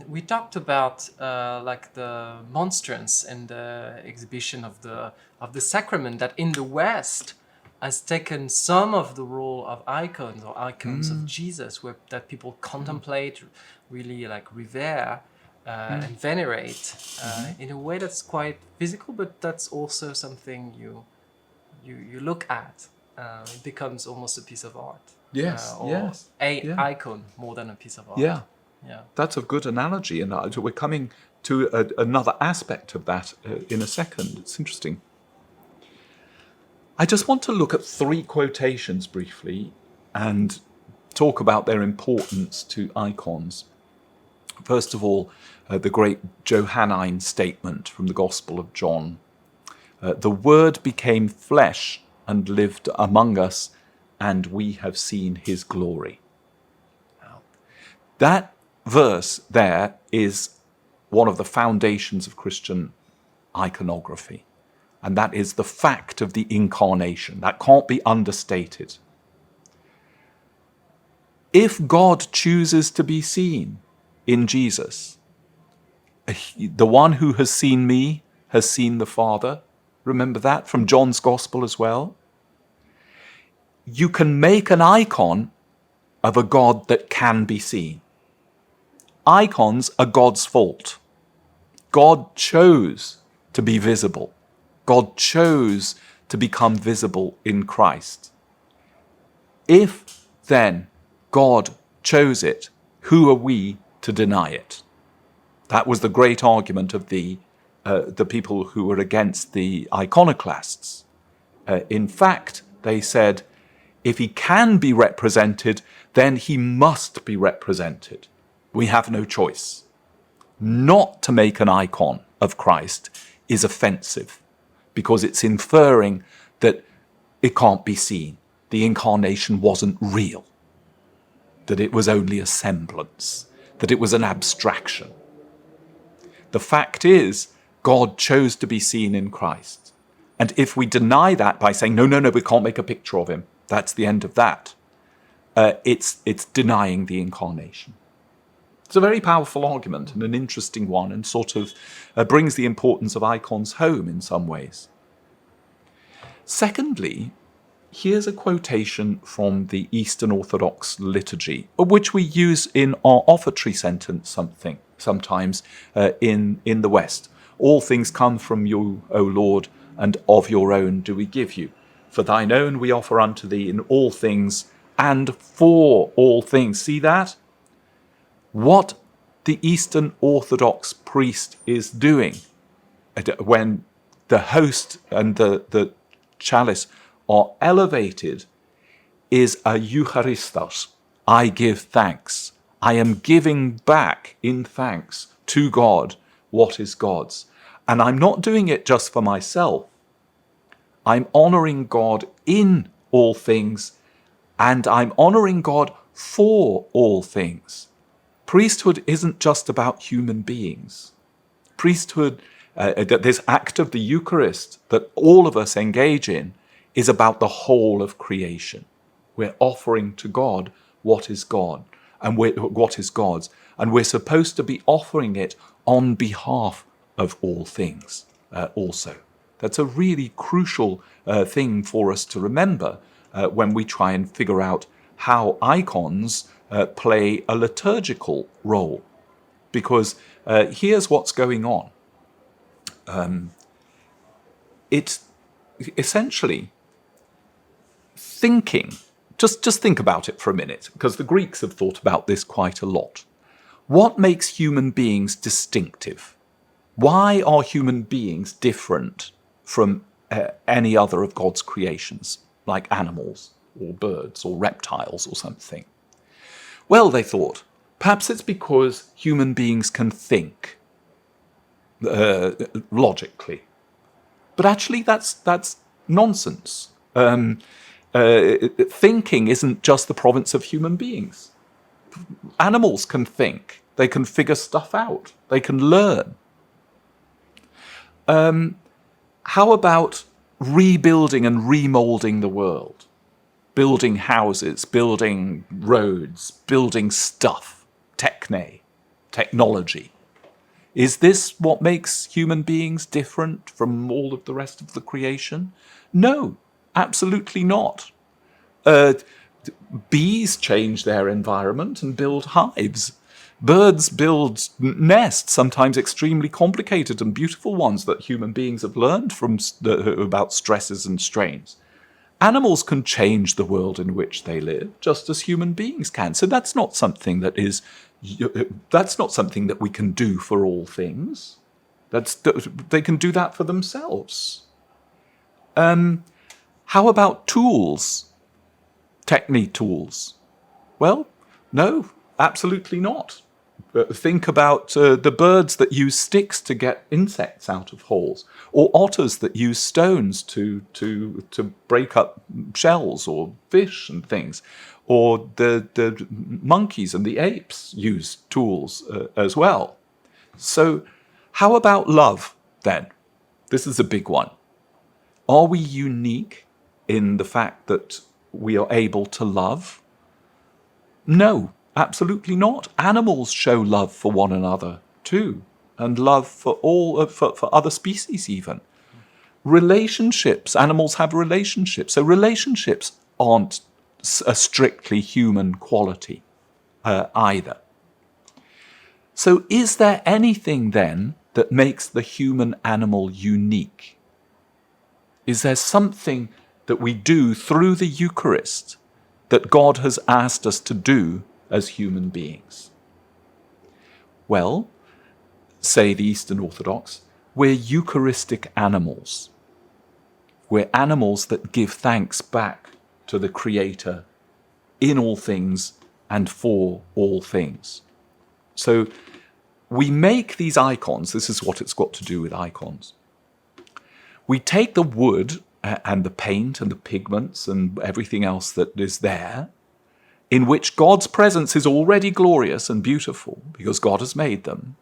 we talked about like the monstrance and the exhibition of the sacrament that in the West has taken some of the role of icons or icons of Jesus, that people contemplate, really like revere and venerate in a way that's quite physical, but that's also something you look at. It becomes almost a piece of art. Yes, Or yes. a Yeah. icon more than a piece of art. Yeah. Yeah. That's a good analogy, and we're coming to another aspect of that in a second. It's interesting. I just want to look at 3 quotations briefly and talk about their importance to icons. First of all, the great Johannine statement from the Gospel of John. The Word became flesh and lived among us, and we have seen his glory. That verse there is one of the foundations of Christian iconography, and that is the fact of the incarnation. That can't be understated. If God chooses to be seen in Jesus, the one who has seen me has seen the Father. Remember that from John's Gospel as well? You can make an icon of a God that can be seen. Icons are God's fault. God chose to be visible. God chose to become visible in Christ. If then God chose it, who are we to deny it? That was the great argument of the people who were against the iconoclasts. In fact, they said, if he can be represented, then he must be represented. We have no choice. Not to make an icon of Christ is offensive because it's inferring that it can't be seen. The incarnation wasn't real, that it was only a semblance, that it was an abstraction. The fact is, God chose to be seen in Christ. And if we deny that by saying, no, we can't make a picture of him, that's the end of that, it's denying the incarnation. It's a very powerful argument and an interesting one, and sort of brings the importance of icons home in some ways. Secondly, here's a quotation from the Eastern Orthodox liturgy, which we use in our offertory sentence sometimes in the West. All things come from you, O Lord, and of your own do we give you. For thine own we offer unto thee in all things and for all things. See that? What the Eastern Orthodox priest is doing when the host and the chalice are elevated is a Eucharistos. I give thanks. I am giving back in thanks to God what is God's. And I'm not doing it just for myself. I'm honoring God in all things, and I'm honoring God for all things. Priesthood isn't just about human beings. Priesthood, this act of the Eucharist that all of us engage in, is about the whole of creation. We're offering to God what is God and what is God's, and we're supposed to be offering it on behalf of all things also. That's a really crucial thing for us to remember when we try and figure out how icons play a liturgical role. Because here's what's going on. It's essentially thinking. Just think about it for a minute, because the Greeks have thought about this quite a lot. What makes human beings distinctive? Why are human beings different from any other of God's creations, like animals or birds or reptiles or something? Well, they thought, perhaps it's because human beings can think logically. But actually, that's nonsense. Thinking isn't just the province of human beings. Animals can think. They can figure stuff out. They can learn. How about rebuilding and remoulding the world, building houses, building roads, building stuff, technology. Is this what makes human beings different from all of the rest of the creation? No, absolutely not. Bees change their environment and build hives. Birds build nests, sometimes extremely complicated and beautiful ones that human beings have learned from about stresses and strains. Animals can change the world in which they live, just as human beings can. So that's not something that we can do for all things. They can do that for themselves. How about tools? Technique tools? Well, no, absolutely not. Think about the birds that use sticks to get insects out of holes, or otters that use stones to break up shells or fish and things, or the monkeys and the apes use tools as well. So how about love then? This is a big one. Are we unique in the fact that we are able to love? No, absolutely not. Animals show love for one another too, and love for other species even. Relationships, animals have relationships. So relationships aren't a strictly human quality either. So is there anything then that makes the human animal unique? Is there something that we do through the Eucharist that God has asked us to do as human beings? Well, say the Eastern Orthodox, we're Eucharistic animals. We're animals that give thanks back to the Creator in all things and for all things. So we make these icons. This is what it's got to do with icons. We take the wood and the paint and the pigments and everything else that is there, in which God's presence is already glorious and beautiful because God has made them.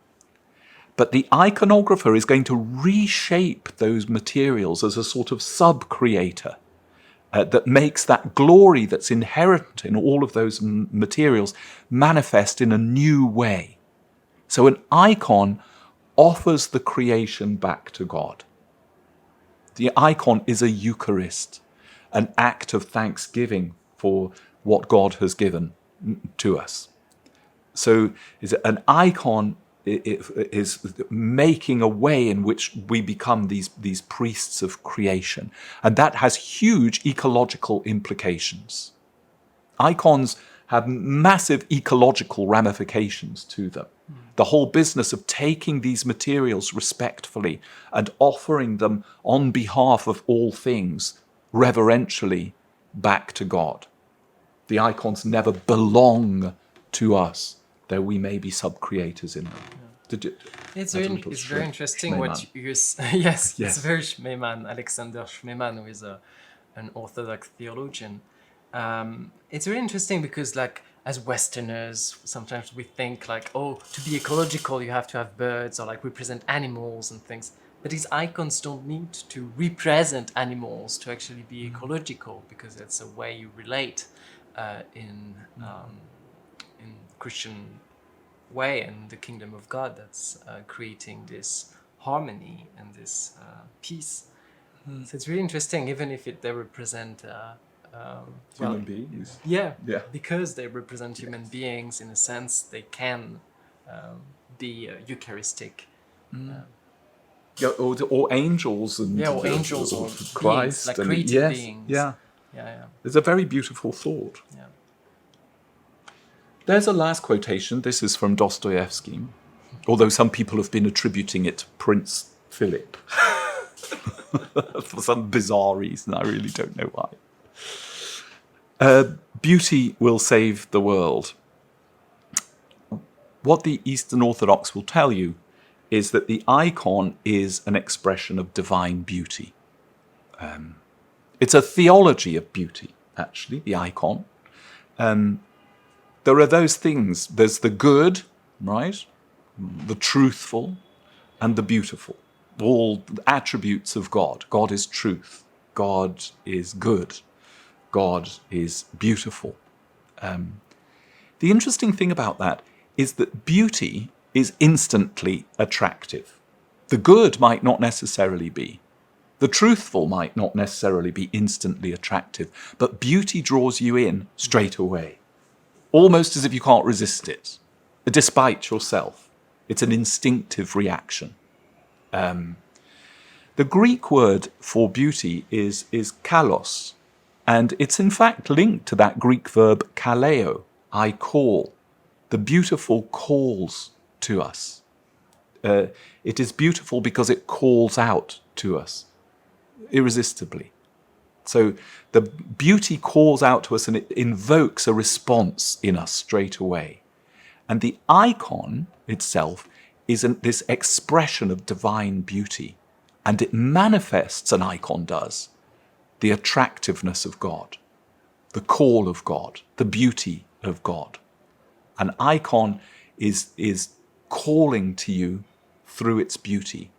But the iconographer is going to reshape those materials as a sort of sub-creator that makes that glory that's inherent in all of those materials manifest in a new way. So an icon offers the creation back to God. The icon is a Eucharist, an act of thanksgiving for what God has given to us. So an icon is making a way in which we become these priests of creation. And that has huge ecological implications. Icons have massive ecological ramifications to them. The whole business of taking these materials respectfully and offering them on behalf of all things reverentially back to God. The icons never belong to us, though we may be sub-creators in them. It's very interesting what you yes, it's very Schmemann, Alexander Schmemann, who is an Orthodox theologian. It's very interesting because, like, as Westerners, sometimes we think like, oh, to be ecological, you have to have birds or like represent animals and things. But these icons don't need to represent animals to actually be ecological, because it's a way you relate in Christian way and the kingdom of God that's creating this harmony and this peace. So it's really interesting, even if they represent human beings. Yeah, because they represent human beings in a sense, they can be Eucharistic. Or angels and or angels or Christ, beings, like created beings. Yeah. Yeah. It's a very beautiful thought. Yeah. There's a last quotation. This is from Dostoevsky, although some people have been attributing it to Prince Philip for some bizarre reason. I really don't know why. Beauty will save the world. What the Eastern Orthodox will tell you is that the icon is an expression of divine beauty. It's a theology of beauty, actually, the icon. There are those things. There's the good, right? The truthful and the beautiful. All attributes of God. God is truth. God is good. God is beautiful. The interesting thing about that is that beauty is instantly attractive. The good might not necessarily be. The truthful might not necessarily be instantly attractive, but beauty draws you in straight away, almost as if you can't resist it, despite yourself. It's an instinctive reaction. The Greek word for beauty is kalos, and it's in fact linked to that Greek verb kaleo, I call. The beautiful calls to us. It is beautiful because it calls out to us irresistibly. So the beauty calls out to us and it invokes a response in us straight away. And the icon itself is this expression of divine beauty. And it manifests, an icon does, the attractiveness of God, the call of God, the beauty of God. An icon is calling to you through its beauty,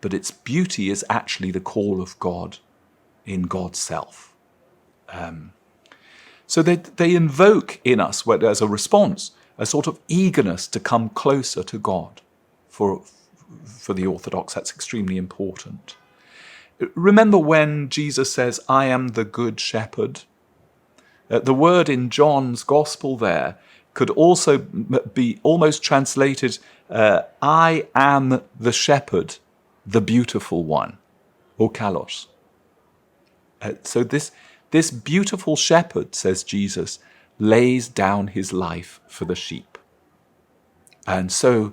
but its beauty is actually the call of God in God's self. So they invoke in us, as a response, a sort of eagerness to come closer to God. For the Orthodox, that's extremely important. Remember when Jesus says, I am the good shepherd? The word in John's Gospel there could also be almost translated, I am the shepherd, the beautiful one, or kalos. So this beautiful shepherd, says Jesus, lays down his life for the sheep. And so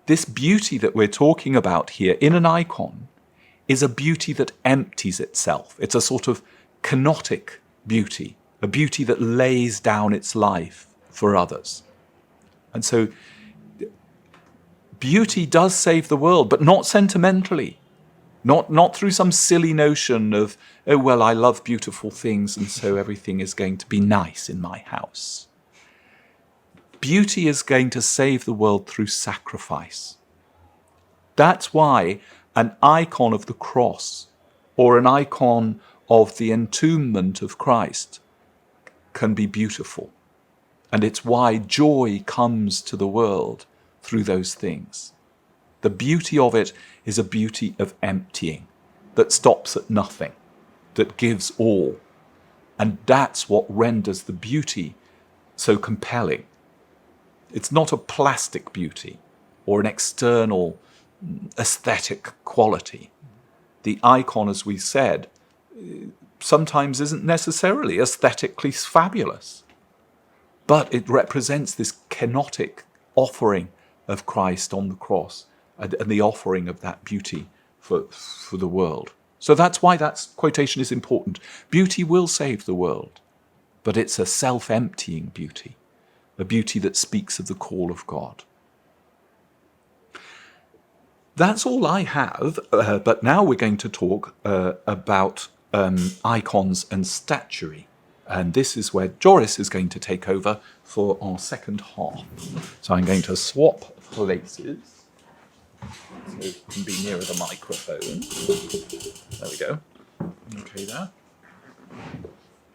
this beauty that we're talking about here in an icon is a beauty that empties itself. It's a sort of kenotic beauty, a beauty that lays down its life for others. And so beauty does save the world, but not sentimentally, not through some silly notion of, oh, well, I love beautiful things and so everything is going to be nice in my house. Beauty is going to save the world through sacrifice. That's why an icon of the cross or an icon of the entombment of Christ can be beautiful. And it's why joy comes to the world through those things. The beauty of it is a beauty of emptying that stops at nothing, that gives all. And that's what renders the beauty so compelling. It's not a plastic beauty or an external aesthetic quality. The icon, as we said, sometimes isn't necessarily aesthetically fabulous, but it represents this kenotic offering of Christ on the cross and the offering of that beauty for the world. So that's why that quotation is important. Beauty will save the world, but it's a self-emptying beauty, a beauty that speaks of the call of God. That's all I have, but now we're going to talk about icons and statuary. And this is where Joris is going to take over for our second half. So I'm going to swap places so you can be nearer the microphone. There we go. Okay, there.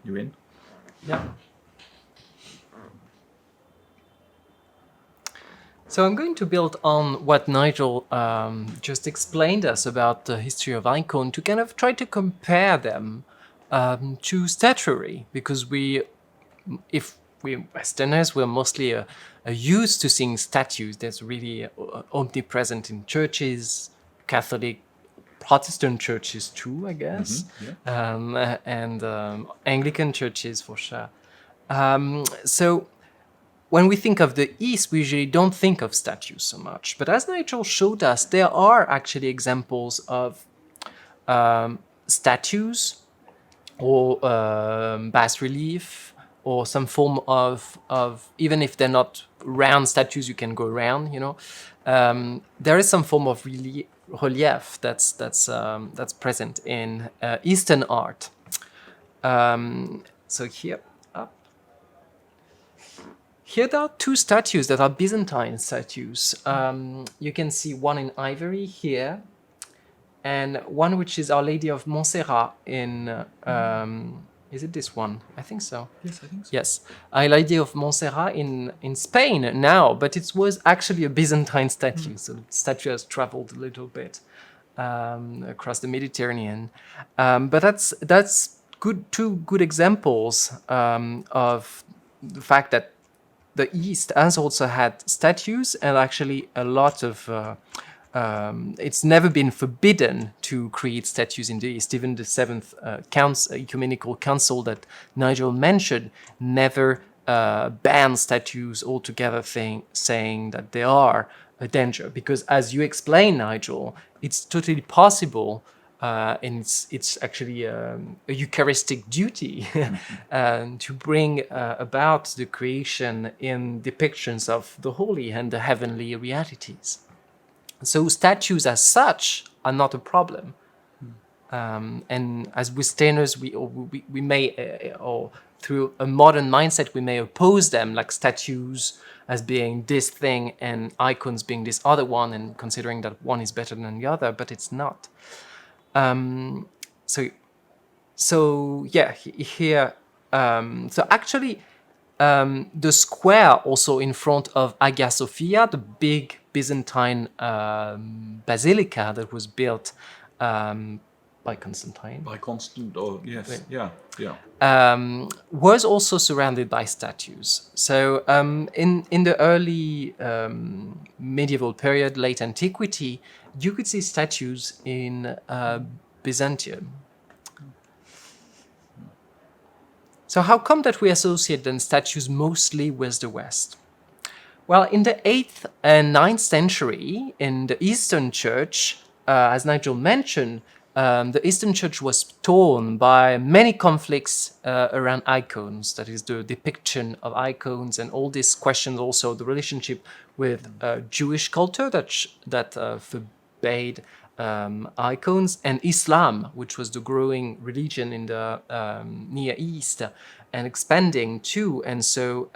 You in? Yeah. So I'm going to build on what Nigel just explained us about the history of icon to kind of try to compare them to statuary, because if we're Westerners, we're mostly used to seeing statues that's really omnipresent in churches, Catholic, Protestant churches too, I guess, and Anglican churches for sure. So when we think of the East, we usually don't think of statues so much. But as Nigel showed us, there are actually examples of statues or bas relief or some form of even if they're not round statues, you can go round, you know. There is some form of relief that's present in Eastern art. So here, up. Here there are two statues that are Byzantine statues. You can see one in ivory here, and one which is Our Lady of Montserrat in, is it this one? I think so. Yes, I think so. Yes, Our Lady of Montserrat in Spain now, but it was actually a Byzantine statue, so the statue has traveled a little bit across the Mediterranean. But that's two good examples of the fact that the East has also had statues, and actually a lot of it's never been forbidden to create statues in the East. Even the Seventh Ecumenical Council that Nigel mentioned never banned statues altogether, saying that they are a danger. Because as you explained, Nigel, it's totally possible, and it's actually a Eucharistic duty to bring about the creation in depictions of the holy and the heavenly realities. So statues as such are not a problem. And as Wistainers, we may, or through a modern mindset, we may oppose them, like statues as being this thing and icons being this other one, and considering that one is better than the other, but it's not. So yeah, here. So actually, the square also in front of Hagia Sophia, the big Byzantine basilica that was built by Constantine. By Constant, or yes, yeah. Was also surrounded by statues. So in the early medieval period, late antiquity, you could see statues in Byzantium. So how come that we associate then statues mostly with the West? Well, in the 8th and 9th century, in the Eastern Church, as Nigel mentioned, the Eastern Church was torn by many conflicts around icons, that is the depiction of icons, and all these questions, also the relationship with Jewish culture that forbade icons, and Islam, which was the growing religion in the Near East and expanding too. And so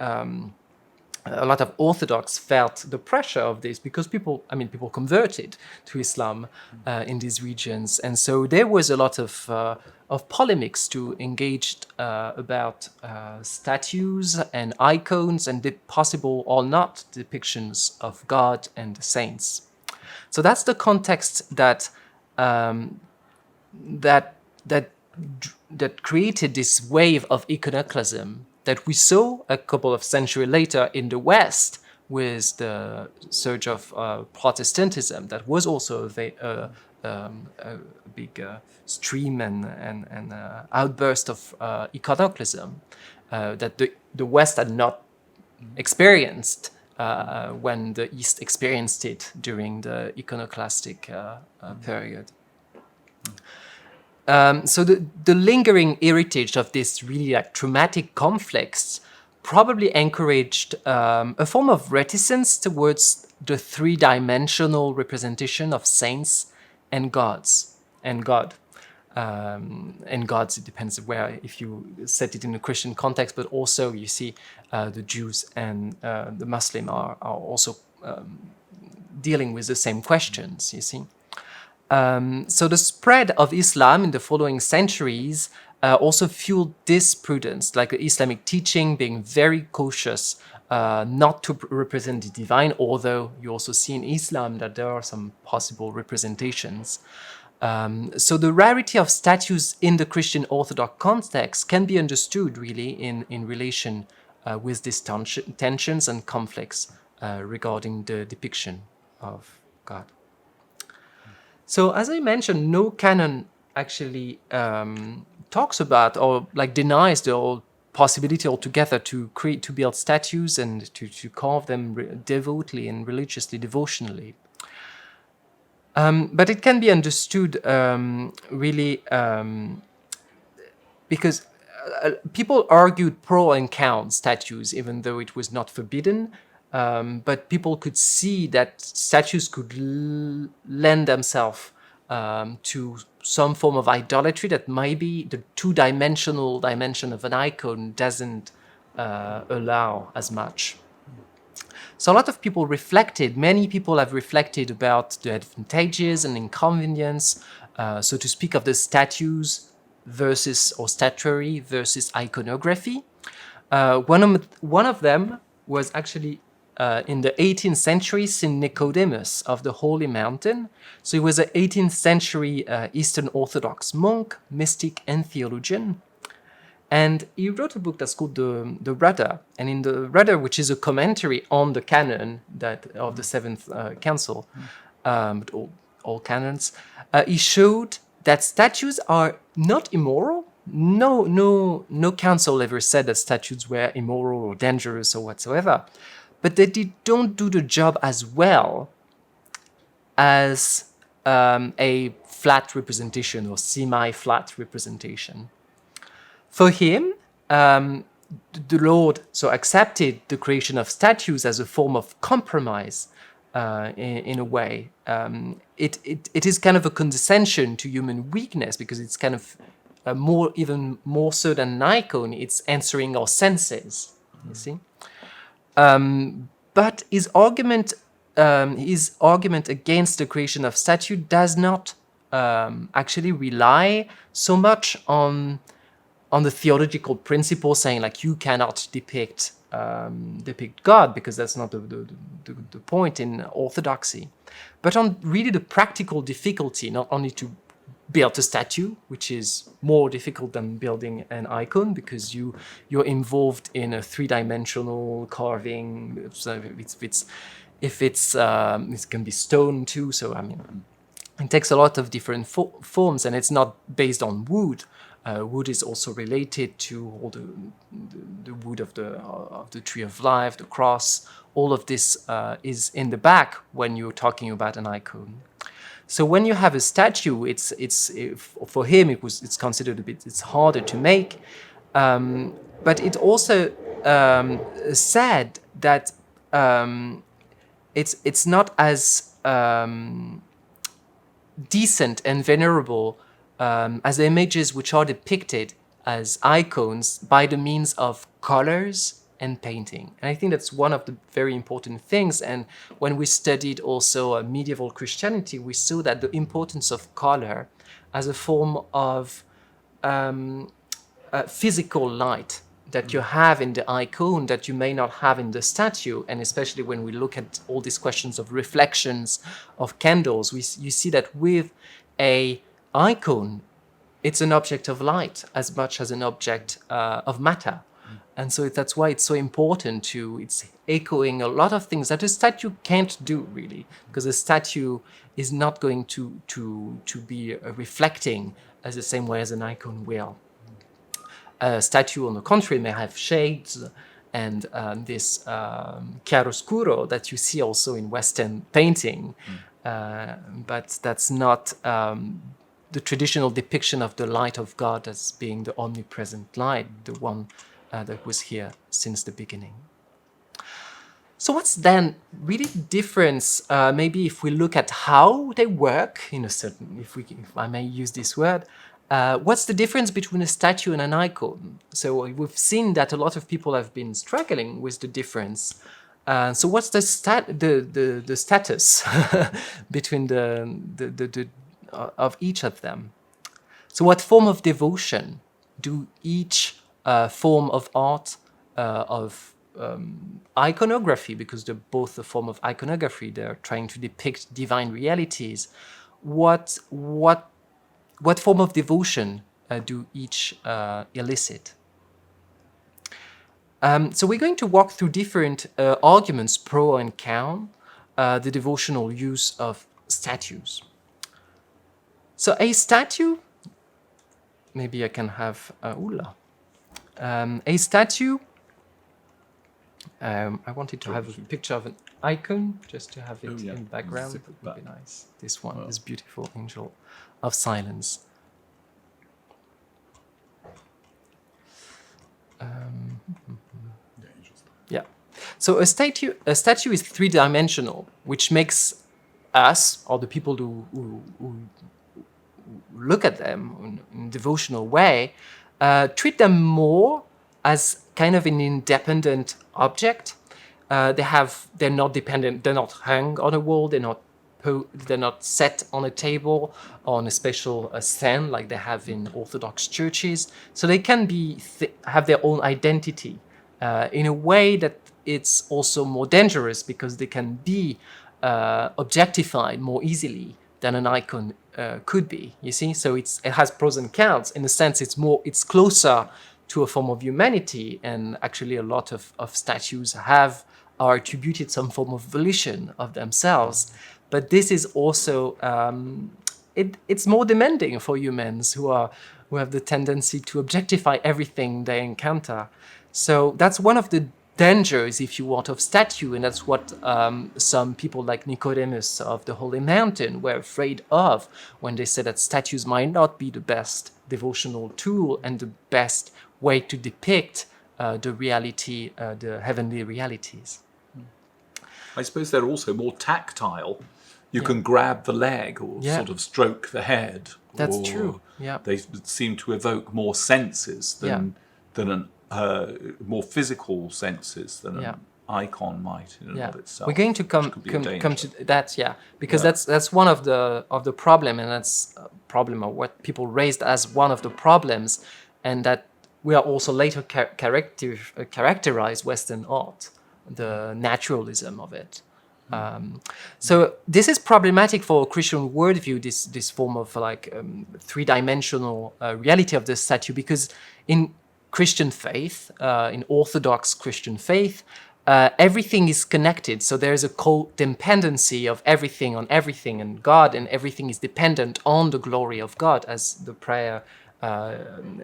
a lot of Orthodox felt the pressure of this, because people converted to Islam in these regions, and so there was a lot of polemics to engage about statues and icons and the possible or not depictions of God and the saints. So that's the context that created this wave of iconoclasm that we saw a couple of centuries later in the West with the surge of Protestantism. That was also a big stream and outburst of iconoclasm that the West had not experienced when the East experienced it during the iconoclastic period. So the lingering heritage of this really traumatic conflicts probably encouraged a form of reticence towards the three-dimensional representation of saints and gods and God. And gods, it depends where, if you set it in a Christian context, but also you see the Jews and the Muslim are also dealing with the same questions, you see. So the spread of Islam in the following centuries also fueled this prudence, like the Islamic teaching being very cautious not to represent the divine, although you also see in Islam that there are some possible representations. So the rarity of statues in the Christian Orthodox context can be understood really in relation with these tensions and conflicts regarding the depiction of God. So as I mentioned, no canon actually talks about or denies the whole possibility altogether to build statues and to carve them devotedly and religiously, devotionally. But it can be understood really because people argued pro and counter statues, even though it was not forbidden. But people could see that statues could lend themselves to some form of idolatry that maybe the two-dimensional dimension of an icon doesn't allow as much. So a lot of many people have reflected about the advantages and inconvenience So to speak of the statues versus, or statuary versus iconography. One of them was actually in the 18th century, Saint Nicodemus of the Holy Mountain. So he was an 18th century Eastern Orthodox monk, mystic, and theologian. And he wrote a book that's called the Rudder. And in the Rudder, which is a commentary on the canon of the Seventh Council, but all canons, he showed that statues are not immoral. No council ever said that statues were immoral or dangerous or whatsoever, but that they don't do the job as well as a flat representation or semi-flat representation. For him, the Lord so accepted the creation of statues as a form of compromise in a way. It is kind of a condescension to human weakness because it's kind of even more so than an icon, it's answering our senses, you see. But his argument against the creation of statue does not actually rely so much on the theological principle saying like you cannot depict God, because that's not the point in orthodoxy, but on really the practical difficulty, not only to build a statue, which is more difficult than building an icon because you're involved in a three-dimensional carving. So it can be stone too. So I mean, it takes a lot of different forms, and it's not based on wood. Wood is also related to all the wood of the tree of life, the cross. All of this is in the back when you're talking about an icon. So when you have a statue, for him it's considered it's harder to make, but it also said that it's not as decent and venerable as the images which are depicted as icons by the means of colors and painting. And I think that's one of the very important things. And when we studied also medieval Christianity, we saw that the importance of color as a form of physical light that you have in the icon that you may not have in the statue. And especially when we look at all these questions of reflections of candles, you see that with a icon, it's an object of light as much as an object of matter. And so that's why it's so important it's echoing a lot of things that a statue can't do really, because a statue is not going to be reflecting as the same way as an icon will. A statue, on the contrary, may have shades and this chiaroscuro that you see also in Western painting, but that's not the traditional depiction of the light of God as being the omnipresent light, the one that was here since the beginning. So what's then really the difference, maybe if we look at how they work in a certain, if I may use this word, what's the difference between a statue and an icon? So we've seen that a lot of people have been struggling with the difference. So what's the status between of each of them? So what form of devotion do each form of art, of iconography, because they're both a form of iconography, they're trying to depict divine realities, what form of devotion do each elicit? So we're going to walk through different arguments, pro and con, the devotional use of statues. So a statue, maybe I can have a statue. I wanted to have a picture of an icon, just to have it in the background. That would be nice. This one, this beautiful angel of silence. Yeah. So a statue is three-dimensional, which makes us, or the people who look at them in a devotional way, treat them more as kind of an independent object. They're not dependent. They're not hung on a wall. They're not they're not set on a table or on a special stand like they have in Orthodox churches. So they can have their own identity in a way that it's also more dangerous because they can be objectified more easily than an icon could be. You see, so it has pros and cons. In a sense, it's closer to a form of humanity, and actually a lot of statues are attributed some form of volition of themselves. But this is also it's more demanding for humans who have the tendency to objectify everything they encounter. So that's one of the dangers, if you want, of statue, and that's what some people like Nicodemus of the Holy Mountain were afraid of when they said that statues might not be the best devotional tool and the best way to depict the reality, the heavenly realities. I suppose they're also more tactile. You can grab the leg or sort of stroke the head. That's true. Yeah, they seem to evoke more senses than more physical senses than an icon might in and of itself. We're going to come to that, because that's one of the problem, and that's a problem of what people raised as one of the problems, and that we are also later characterize Western art, the naturalism of it. So this is problematic for a Christian worldview, this form of three-dimensional reality of the statue, because in Christian faith, in Orthodox Christian faith, everything is connected. So there is a codependency of everything on everything and God, and everything is dependent on the glory of God, as the prayer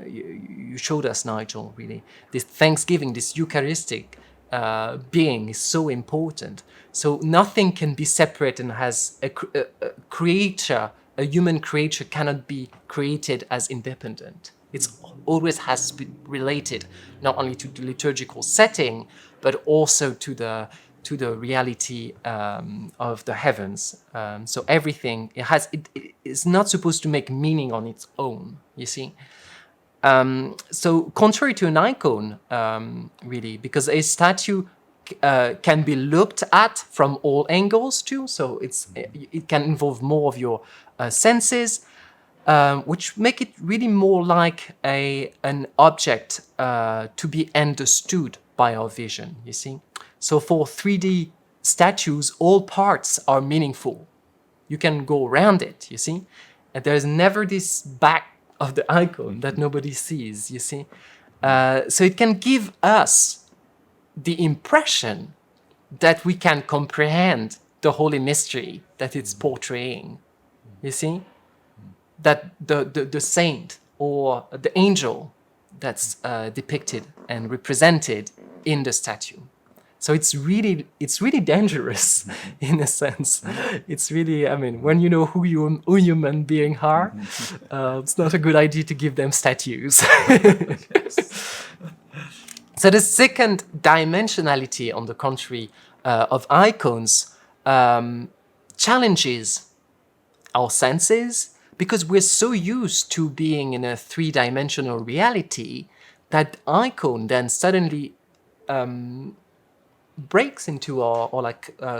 you showed us, Nigel, really. This thanksgiving, this Eucharistic being is so important. So nothing can be separate, and has a creature, a human creature cannot be created as independent. It always has to be related not only to the liturgical setting, but also to the reality of the heavens. So everything it is not supposed to make meaning on its own. You see. So contrary to an icon, really, because a statue can be looked at from all angles too. So it can involve more of your senses. Which make it really more like an object to be understood by our vision, you see. So for 3D statues, all parts are meaningful. You can go around it, you see. And there's never this back of the icon that nobody sees, you see. So it can give us the impression that we can comprehend the holy mystery that it's portraying, you see. That the saint or the angel that's depicted and represented in the statue. So it's really dangerous in a sense. It's really, I mean, when you know who human beings are, it's not a good idea to give them statues. So the second dimensionality, on the contrary, of icons challenges our senses, because we're so used to being in a three-dimensional reality that icon then suddenly breaks into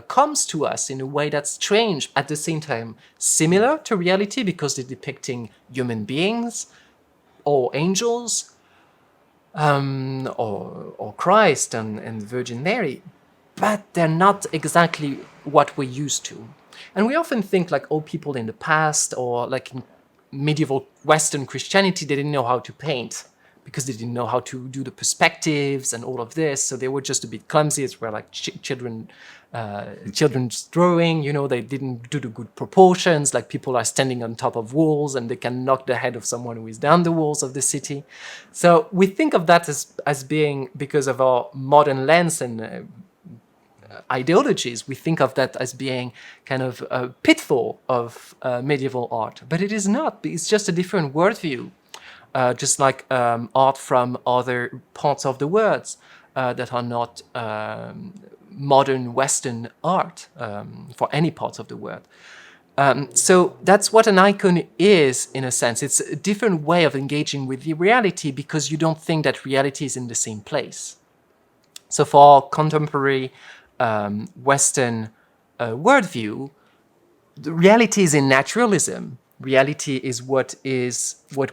comes to us in a way that's strange, at the same time similar to reality, because they're depicting human beings or angels or Christ and Virgin Mary, but they're not exactly what we're used to. And we often think like all people in the past, or like in medieval Western Christianity, they didn't know how to paint because they didn't know how to do the perspectives and all of this. So they were just a bit clumsy. It's where like children's drawing, you know, they didn't do the good proportions. Like people are standing on top of walls and they can knock the head of someone who is down the walls of the city. So we think of that as being, because of our modern lens and ideologies, we think of that as being kind of a pitfall of medieval art, but it is not. It's just a different worldview, just like art from other parts of the world that are not modern Western art for any parts of the world. So that's what an icon is, in a sense. It's a different way of engaging with the reality, because you don't think that reality is in the same place. So for our contemporary Western worldview, the reality is in naturalism. Reality is what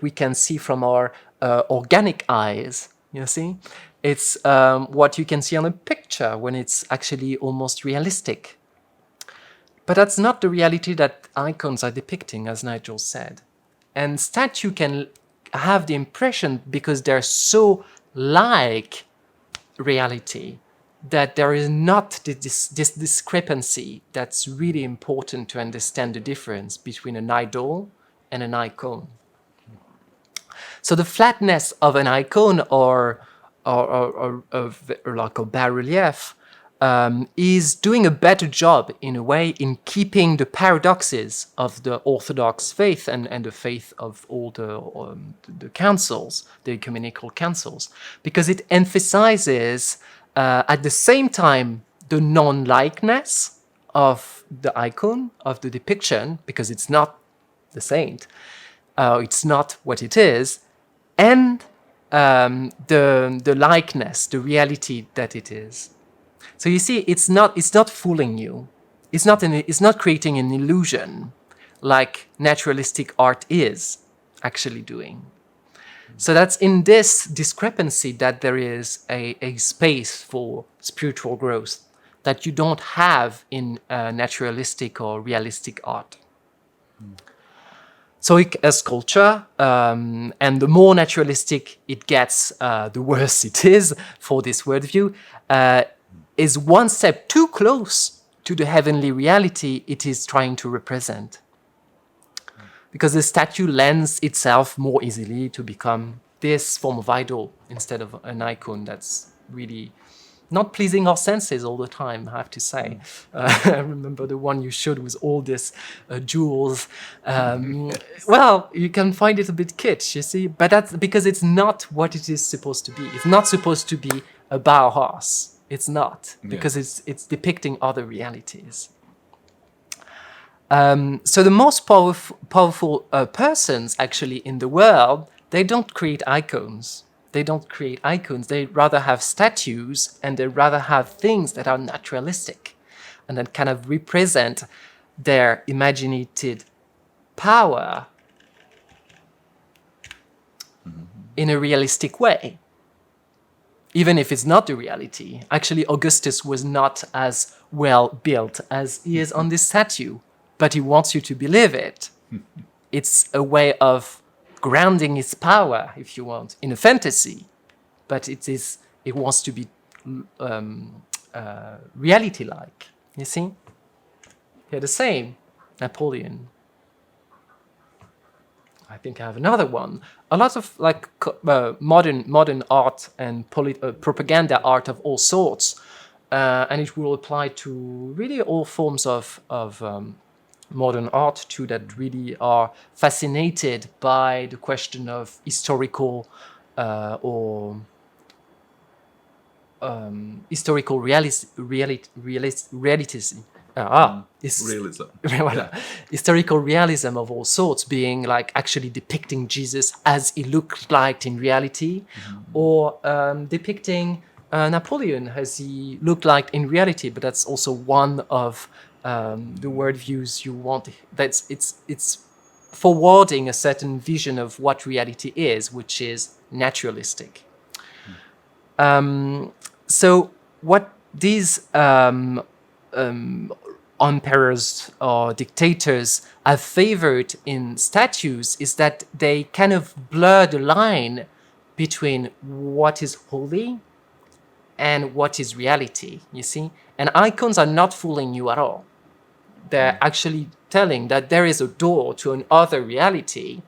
we can see from our organic eyes. You see, it's what you can see on a picture when it's actually almost realistic. But that's not the reality that icons are depicting, as Nigel said. And statue can have the impression, because they're so like reality, that there is not this discrepancy that's really important to understand the difference between an idol and an icon. So the flatness of an icon or like a bas-relief is doing a better job, in a way, in keeping the paradoxes of the Orthodox faith and the faith of all the councils, the ecumenical councils, because it emphasizes at the same time the non-likeness of the icon, of the depiction, because it's not the saint, it's not what it is, and the likeness, the reality that it is. So you see, it's not fooling you. It's not creating an illusion like naturalistic art is actually doing. So that's in this discrepancy that there is a space for spiritual growth that you don't have in naturalistic or realistic art. So as culture, and the more naturalistic it gets, the worse it is for this worldview, is one step too close to the heavenly reality it is trying to represent. Because the statue lends itself more easily to become this form of idol instead of an icon that's really not pleasing our senses all the time, I have to say. I remember the one you showed with all these jewels. Well, you can find it a bit kitsch, you see, but that's because it's not what it is supposed to be. It's not supposed to be a Bauhaus. It's not, because it's depicting other realities. So the most powerful persons actually in the world, they don't create icons. They don't create icons. They rather have statues, and they rather have things that are naturalistic and that kind of represent their imaginative power in a realistic way. Even if it's not the reality. Actually, Augustus was not as well built as he is on this statue, but he wants you to believe it. It's a way of grounding his power, if you want, in a fantasy, but it wants to be reality-like. You see? Here the same, Napoleon. I think I have another one. A lot of like modern art and propaganda art of all sorts, and it will apply to really all forms of modern art too, that really are fascinated by the question of historical or historical realism. Realism. Voilà. Historical realism of all sorts, being like actually depicting Jesus as he looked like in reality, or depicting Napoleon as he looked like in reality. But that's also one of the worldviews you want. It's forwarding a certain vision of what reality is, which is naturalistic. So what these emperors or dictators have favored in statues is that they kind of blur the line between what is holy and what is reality, you see? And icons are not fooling you at all. They're actually telling that there is a door to another reality,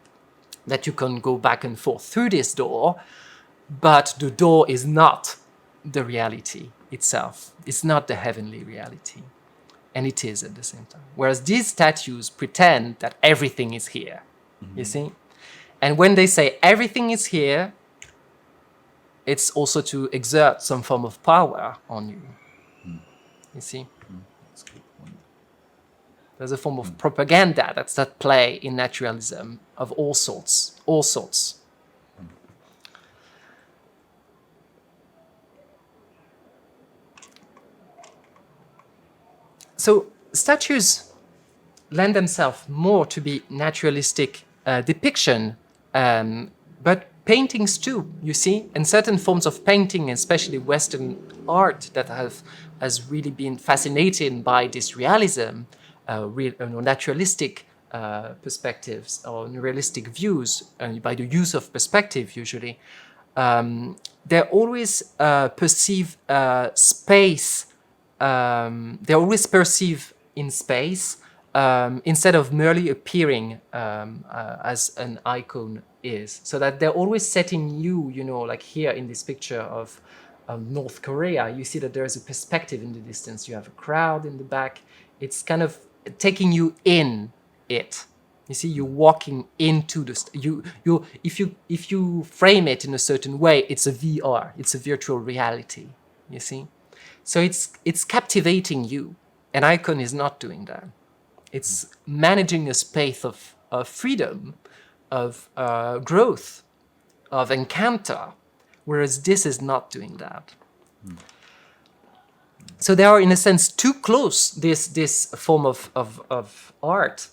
that you can go back and forth through this door, but the door is not the reality itself. It's not the heavenly reality. And it is at the same time. Whereas these statues pretend that everything is here, you see? And when they say everything is here, it's also to exert some form of power on you, you see? That's a good point. There's a form of propaganda that's at play in naturalism of all sorts, all sorts. So statues lend themselves more to be naturalistic depiction, but paintings too, you see, and certain forms of painting, especially Western art that has really been fascinated by this realism, naturalistic perspectives or realistic views, by the use of perspective usually. They always perceive space. They always perceive in space instead of merely appearing as an icon is. So that they're always setting you, like here in this picture of North Korea, you see that there is a perspective in the distance. You have a crowd in the back. It's kind of taking you in it. You see, you're walking into the if you frame it in a certain way, it's a VR, it's a virtual reality. You see, so it's captivating you. An icon is not doing that. It's managing a space of freedom, of growth, of encounter, whereas this is not doing that. So they are, in a sense, too close, this form of art.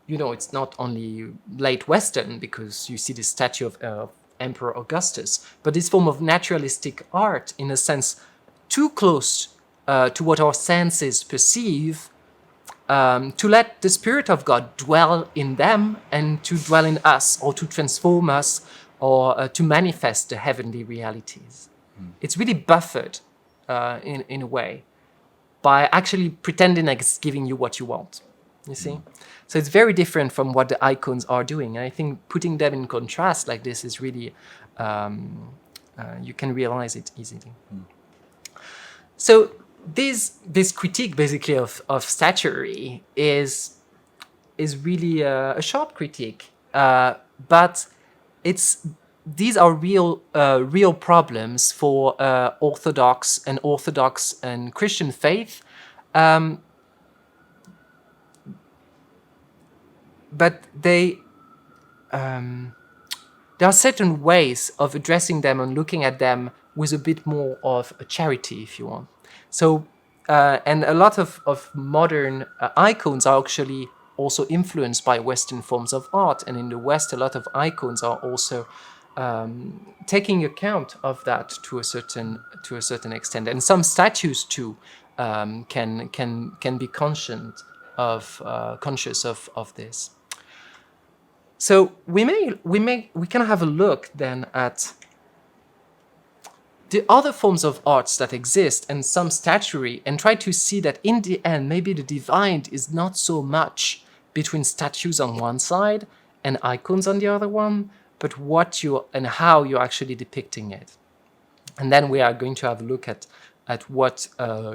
It's not only late Western, because you see the statue of Emperor Augustus, but this form of naturalistic art, in a sense, too close to what our senses perceive, to let the Spirit of God dwell in them and to dwell in us, or to transform us, or to manifest the heavenly realities. It's really buffered in a way by actually pretending like it's giving you what you want, you see? So it's very different from what the icons are doing. And I think putting them in contrast like this is really, you can realize it easily. So this critique basically of statuary is really a sharp critique, but these are real problems for Orthodox and Christian faith, but there are certain ways of addressing them and looking at them with a bit more of a charity, if you want. So, and a lot of modern icons are actually also influenced by Western forms of art, and in the West, a lot of icons are also taking account of that to a certain extent, and some statues too can be conscious of this. So we can have a look then at the other forms of arts that exist and some statuary, and try to see that in the end maybe the divide is not so much between statues on one side and icons on the other one, but what you and how you're actually depicting it. And then we are going to have a look at what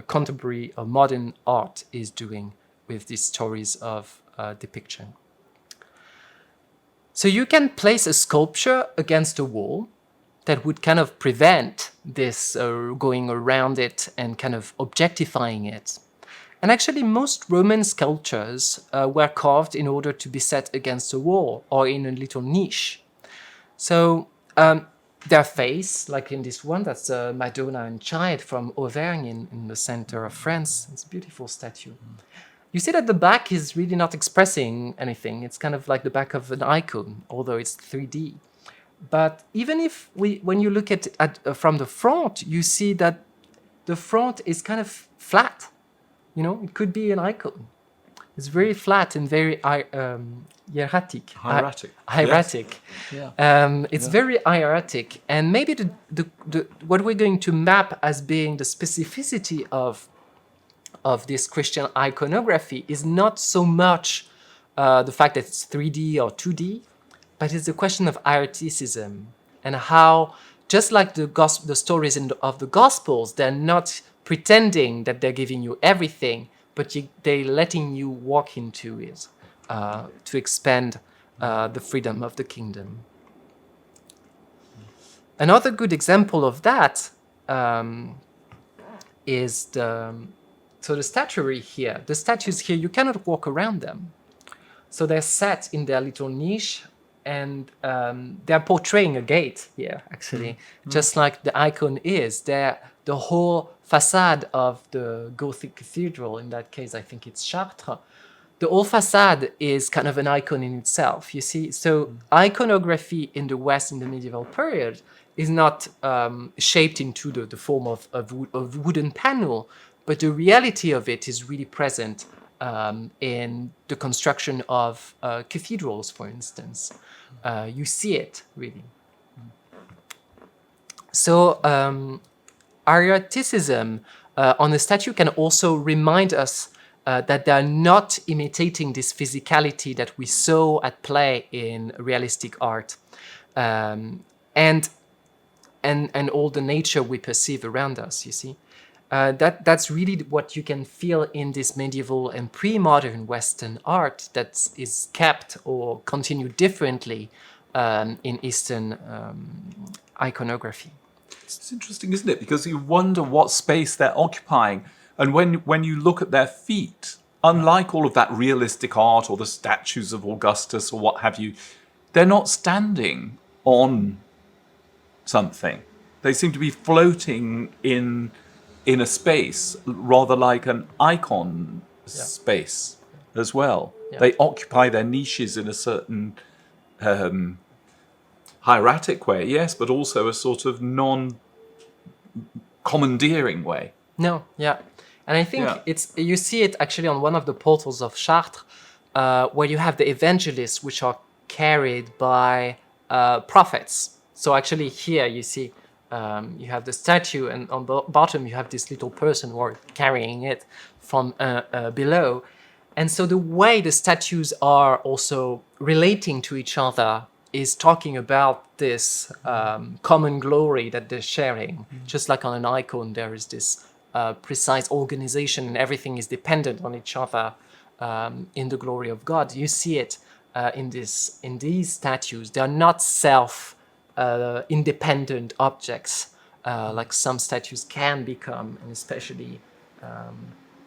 contemporary or modern art is doing with these stories of depiction. So you can place a sculpture against a wall that would kind of prevent this going around it and kind of objectifying it. And actually most Roman sculptures were carved in order to be set against a wall or in a little niche. So their face, like in this one, that's Madonna and Child from Auvergne in the center of France. It's a beautiful statue. You see that the back is really not expressing anything. It's kind of like the back of an icon, although it's 3D. But even if when you look at from the front, you see that the front is kind of flat. It could be an icon. It's very flat and very hieratic. Hieratic. Yes. Yeah. It's very hieratic, and maybe the what we're going to map as being the specificity of this Christian iconography is not so much the fact that it's 3D or 2D, but it's a question of hieraticism and how, just like the stories of the Gospels, they're not pretending that they're giving you everything, but they're letting you walk into it to expand the freedom of the kingdom. Another good example of that is the statuary here. The statues here, you cannot walk around them. So they're set in their little niche, and they're portraying a gate here, actually, just like the icon is. The whole facade of the Gothic cathedral, in that case, I think it's Chartres, the whole facade is kind of an icon in itself, you see. So iconography in the West in the medieval period is not shaped into the form of wooden panel, but the reality of it is really present in the construction of cathedrals, for instance. You see it, really. So Arioticism on a statue can also remind us that they are not imitating this physicality that we saw at play in realistic art, and all the nature we perceive around us, you see. That's really what you can feel in this medieval and pre-modern Western art that is kept or continued differently in Eastern iconography. It's interesting, isn't it? Because you wonder what space they're occupying. And when you look at their feet, unlike all of that realistic art or the statues of Augustus or what have you, they're not standing on something. They seem to be floating in a space, rather like an icon space as well. Yeah. They occupy their niches in a certain hieratic way, yes, but also a sort of non-commandeering way. No, yeah. And I think you see it actually on one of the portals of Chartres, where you have the evangelists, which are carried by prophets. So actually here you see you have the statue, and on the bottom you have this little person who are carrying it from below. And so the way the statues are also relating to each other is talking about this common glory that they're sharing. Just like on an icon, there is this precise organization and everything is dependent on each other in the glory of God. You see it in these statues. They are not independent objects like some statues can become, and especially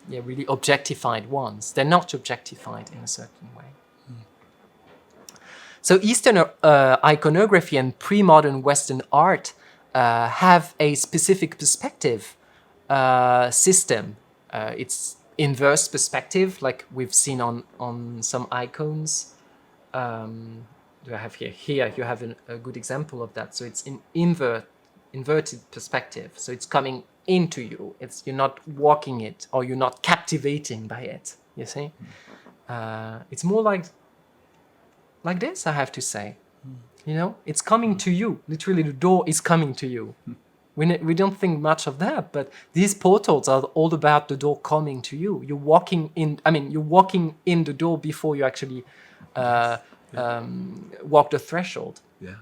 really objectified ones. They're not objectified in a certain way. So Eastern iconography and pre-modern Western art have a specific perspective system. It's inverse perspective, like we've seen on some icons. Do I have here? Here you have a good example of that. So it's an inverted perspective. So it's coming into you. You're not walking it, or you're not captivating by it. You see, it's more like this, I have to say. You know, it's coming to you. Literally, the door is coming to you. We don't think much of that, but these portals are all about the door coming to you. You're walking in. I mean, you're walking in the door before you actually walk the threshold. Yeah.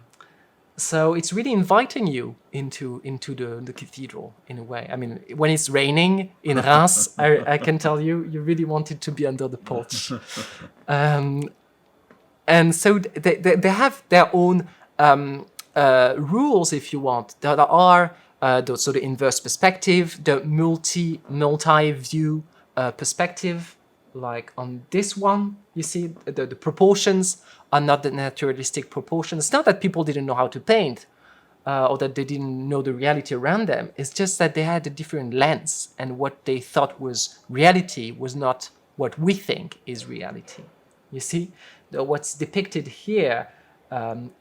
So it's really inviting you into the cathedral in a way. I mean, when it's raining in Reims, I can tell you really wanted to be under the porch. And so they have their own rules, if you want. There are the inverse perspective, the multi-view perspective, like on this one. You see, the proportions are not the naturalistic proportions. It's not that people didn't know how to paint or that they didn't know the reality around them. It's just that they had a different lens, and what they thought was reality was not what we think is reality. You see, what's depicted here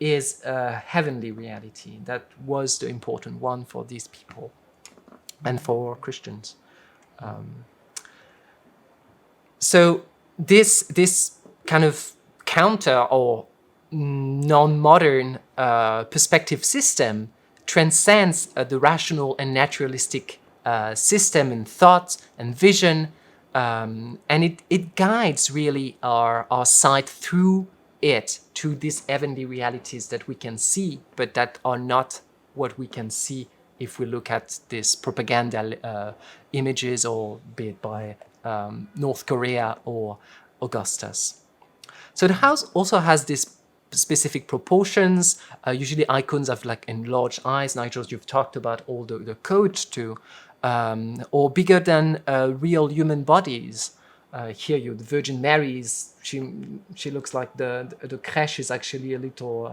is a heavenly reality. That was the important one for these people and for Christians. So this kind of counter or non-modern perspective system transcends the rational and naturalistic system and thought and vision, and it guides really our sight through it to these heavenly realities that we can see, but that are not what we can see if we look at these propaganda images, or be it by North Korea or Augustus. So the house also has this specific proportions. Usually icons have like enlarged eyes. Nigel, you've talked about all the code too, or bigger than real human bodies. Here the Virgin Mary she looks like the crèche is actually a little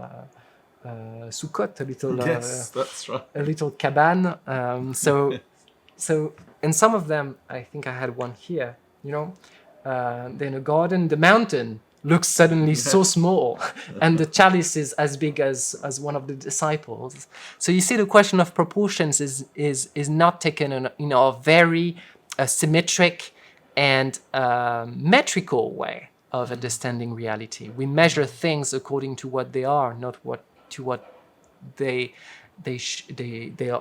sukkot, a little yes, that's right. a little cabane. So and some of them, I think I had one here, you know, in a garden, the mountain looks suddenly so small, and the chalice is as big as one of the disciples. So you see, the question of proportions is not taken in a very symmetric and metrical way of understanding reality. We measure things according to what they are, not what they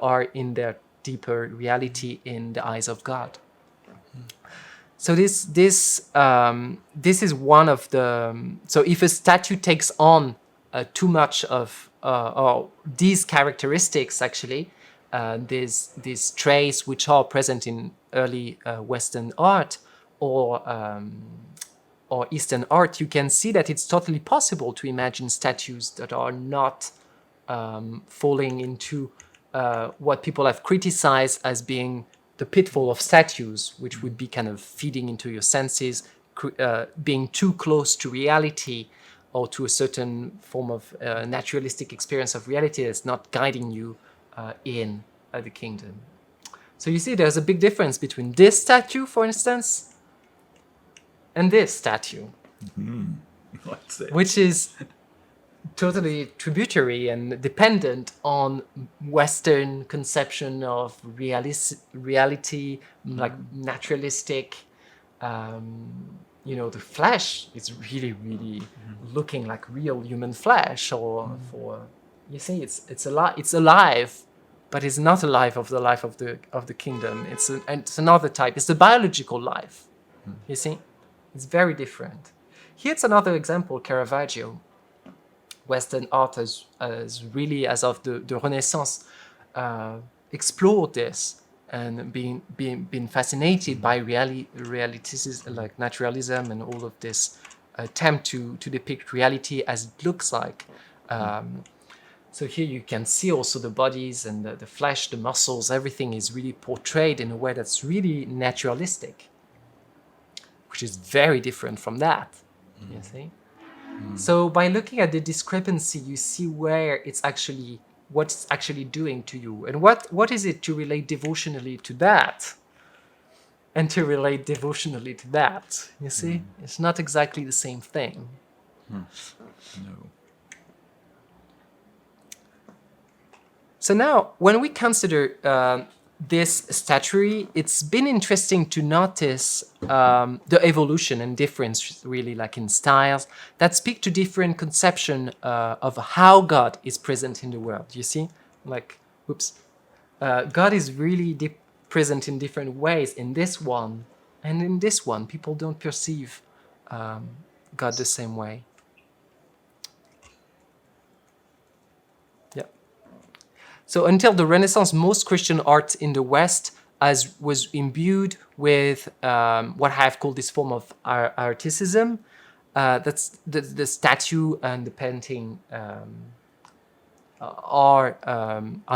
are in their deeper reality in the eyes of God. So this is one of the. So if a statue takes on too much of or these characteristics, actually, these traits which are present in early Western art or Eastern art, you can see that it's totally possible to imagine statues that are not falling into what people have criticized as being the pitfall of statues, which would be kind of feeding into your senses, being too close to reality or to a certain form of naturalistic experience of reality that's not guiding you in the kingdom. So you see, there's a big difference between this statue, for instance, and this statue, which is totally tributary and dependent on Western conception of reality, like naturalistic. The flesh is really looking like real human flesh, or you see, it's alive, but it's not alive of the life of the kingdom. It's another type. It's the biological life. You see, it's very different. Here's another example: Caravaggio. Western art has really, as of the Renaissance, explored this and been fascinated by realities like naturalism and all of this attempt to depict reality as it looks like. So here you can see also the bodies and the flesh, the muscles, everything is really portrayed in a way that's really naturalistic, which is very different from that, you see? So by looking at the discrepancy, you see where it's actually, what it's actually doing to you. And what is it to relate devotionally to that? And to relate devotionally to that, you see? It's not exactly the same thing. No. So now, when we consider this statuary, it's been interesting to notice the evolution and difference, really, like in styles, that speak to different conception of how God is present in the world. You see, like, God is really present in different ways in this one, and in this one, people don't perceive God the same way. So until the Renaissance, most Christian art in the West was imbued with what I have called this form of articism. That's the statue and the painting are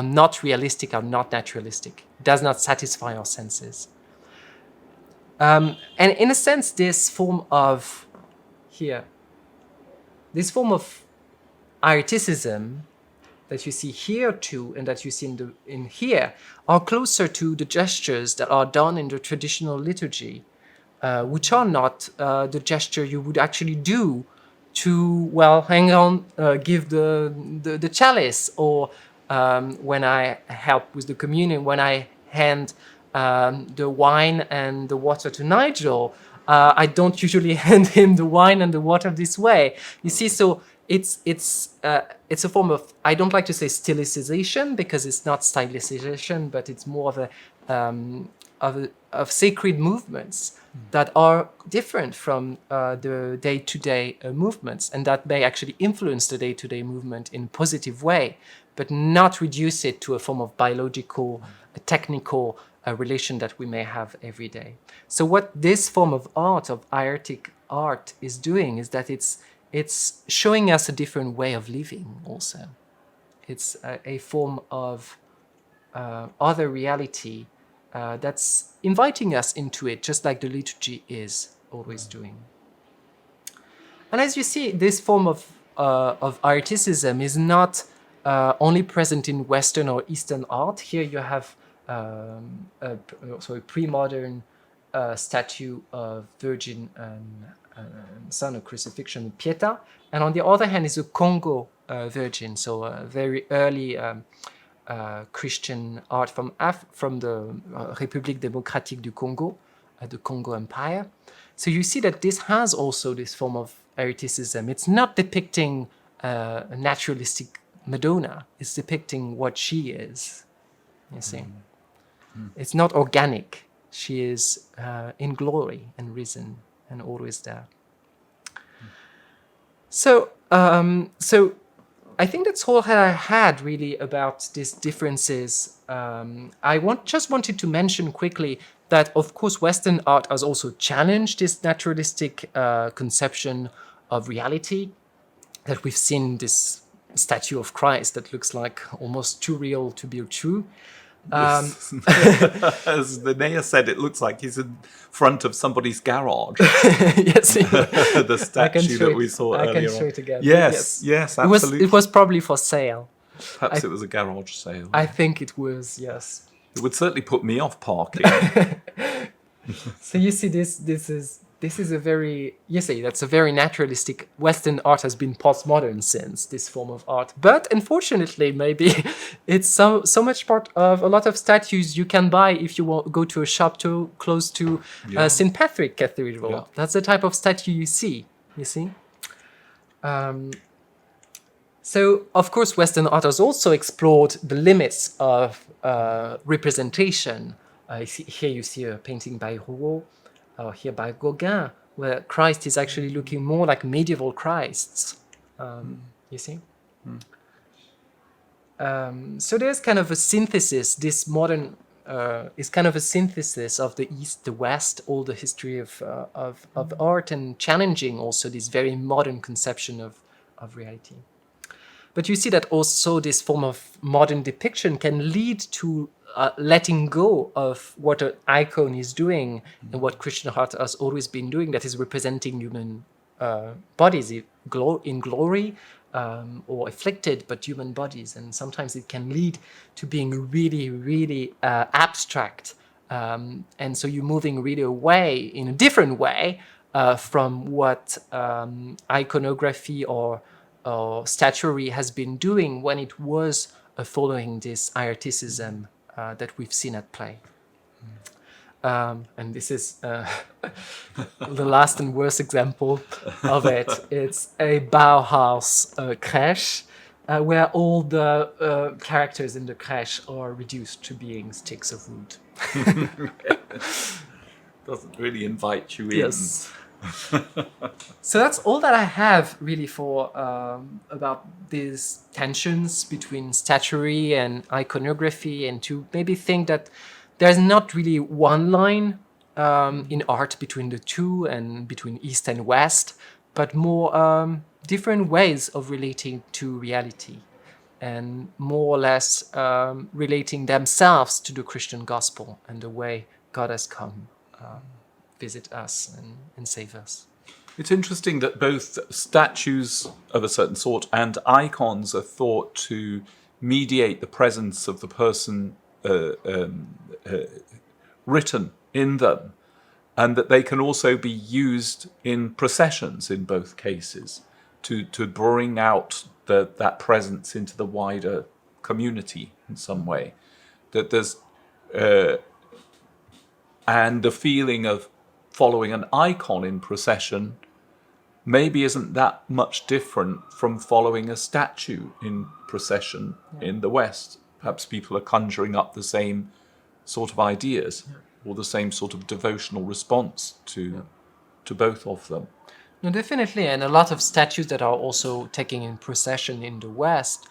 not realistic, are not naturalistic. Does not satisfy our senses. And in a sense, this form of articism that you see here too, and that you see in here, are closer to the gestures that are done in the traditional liturgy, which are not the gesture you would actually do to, give the chalice, or when I help with the communion, when I hand the wine and the water to Nigel, I don't usually hand him the wine and the water this way. You see, so it's a form of, I don't like to say stylicization, because it's not stylicization, but it's more of sacred movements that are different from the day-to-day movements, and that may actually influence the day-to-day movement in a positive way, but not reduce it to a form of biological, technical relation that we may have every day. So what this form of art, of hieratic art, is doing is that it's showing us a different way of living also. It's a form of other reality that's inviting us into it, just like the liturgy is always doing. And as you see, this form of articism is not only present in Western or Eastern art. Here you have a pre-modern statue of Virgin and Son of Crucifixion, Pietà, and on the other hand is a Congo Virgin, so a very early Christian art from the République démocratique du Congo, the Congo Empire. So you see that this has also this form of hereticism. It's not depicting a naturalistic Madonna. It's depicting what she is. You see, it's not organic. She is in glory and risen and always there. So I think that's all that I had really about these differences. Just wanted to mention quickly that, of course, Western art has also challenged this naturalistic conception of reality, that we've seen this statue of Christ that looks like almost too real to be true. As the Naya said, it looks like he's in front of somebody's garage. Yes, The statue that we saw earlier. I can show it again. Yes, absolutely. It was probably for sale. Perhaps it was a garage sale. I think it was, yes. It would certainly put me off parking. So you see, this is a very, that's a very naturalistic. Western art has been postmodern since, this form of art. But unfortunately, maybe it's so much part of a lot of statues you can buy if you go to a shop close to St. Patrick Cathedral. Yeah. That's the type of statue you see. So, of course, Western art has also explored the limits of representation. Here you see a painting by Rouault, or here by Gauguin, where Christ is actually looking more like medieval Christs. You see? So there's kind of a synthesis. This modern is kind of a synthesis of the East, the West, all the history of art, and challenging also this very modern conception of reality. But you see that also this form of modern depiction can lead to letting go of what an icon is doing and what Christian art has always been doing, that is representing human bodies in glory or afflicted, but human bodies. And sometimes it can lead to being really, really abstract. And so you're moving really away in a different way from what iconography or statuary has been doing when it was following this hierarchicism that we've seen at play. And this is the last and worst example of it. It's a Bauhaus crèche where all the characters in the crèche are reduced to being sticks of wood. Doesn't really invite you in. Yes. So that's all that I have really for about these tensions between statuary and iconography, and to maybe think that there's not really one line in art between the two and between East and West, but more different ways of relating to reality and more or less relating themselves to the Christian gospel and the way God has come visit us and save us. It's interesting that both statues of a certain sort and icons are thought to mediate the presence of the person written in them, and that they can also be used in processions in both cases to bring out that presence into the wider community in some way. That there's and the feeling of following an icon in procession maybe isn't that much different from following a statue in procession in the West. Perhaps people are conjuring up the same sort of ideas or the same sort of devotional response to both of them. No, definitely, and a lot of statues that are also taken in procession in the West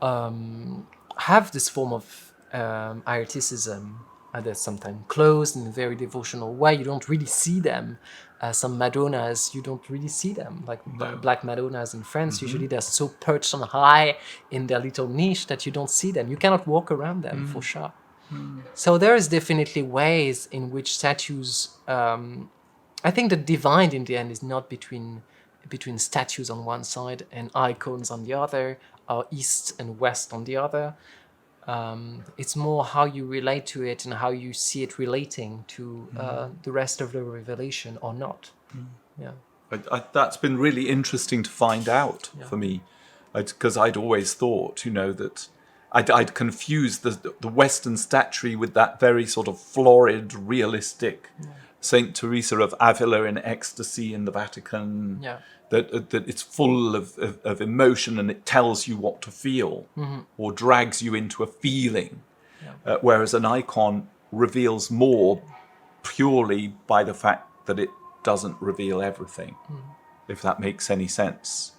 have this form of hierarchicism. They're sometimes closed in a very devotional way. You don't really see them. Some Madonnas, you don't really see them. Like Black Madonnas in France, usually they're so perched on high in their little niche that you don't see them. You cannot walk around them, for sure. So there is definitely ways in which statues... I think the divine in the end is not between statues on one side and icons on the other, or East and West on the other. It's more how you relate to it and how you see it relating to the rest of the revelation or not. Yeah. That's been really interesting to find out for me, because I'd always thought, that I'd confused the Western statuary with that very sort of florid, realistic Saint Teresa of Avila in ecstasy in the Vatican. Yeah. That it's full of emotion and it tells you what to feel or drags you into a feeling, whereas an icon reveals more purely by the fact that it doesn't reveal everything, if that makes any sense,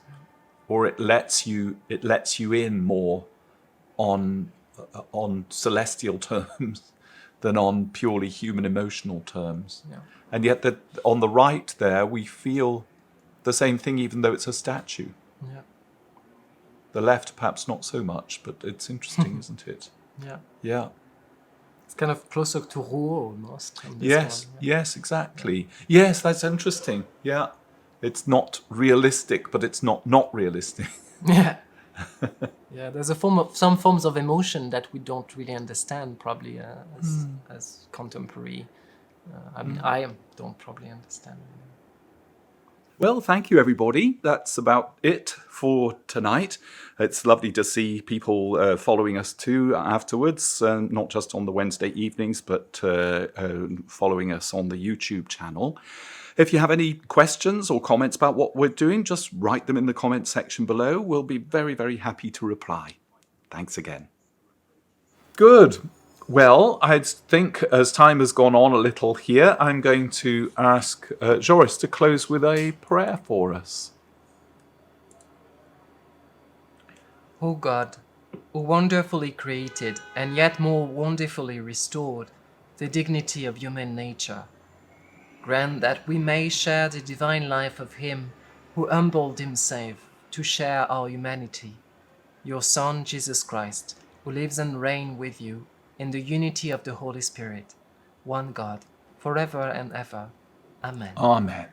or it lets you in more on celestial terms than on purely human emotional terms. Yeah. And yet that on the right there we feel the same thing, even though it's a statue. Yeah. The left perhaps not so much, but it's interesting, isn't it? Yeah. Yeah. It's kind of closer to Rouault almost. On this Yes, one. yes, exactly. Yes, that's interesting. Yeah. It's not realistic, but it's not realistic. Yeah. Yeah, there's some forms of emotion that we don't really understand probably as contemporary. I don't probably understand. Well, thank you, everybody. That's about it for tonight. It's lovely to see people following us too afterwards, not just on the Wednesday evenings, but following us on the YouTube channel. If you have any questions or comments about what we're doing, just write them in the comment section below. We'll be very, very happy to reply. Thanks again. Good. Well, I think as time has gone on a little here, I'm going to ask Joris to close with a prayer for us. O God, who wonderfully created and yet more wonderfully restored the dignity of human nature, grant that we may share the divine life of Him who humbled Himself to share our humanity, your Son, Jesus Christ, who lives and reigns with you in the unity of the Holy Spirit, one God, forever and ever. Amen. Amen.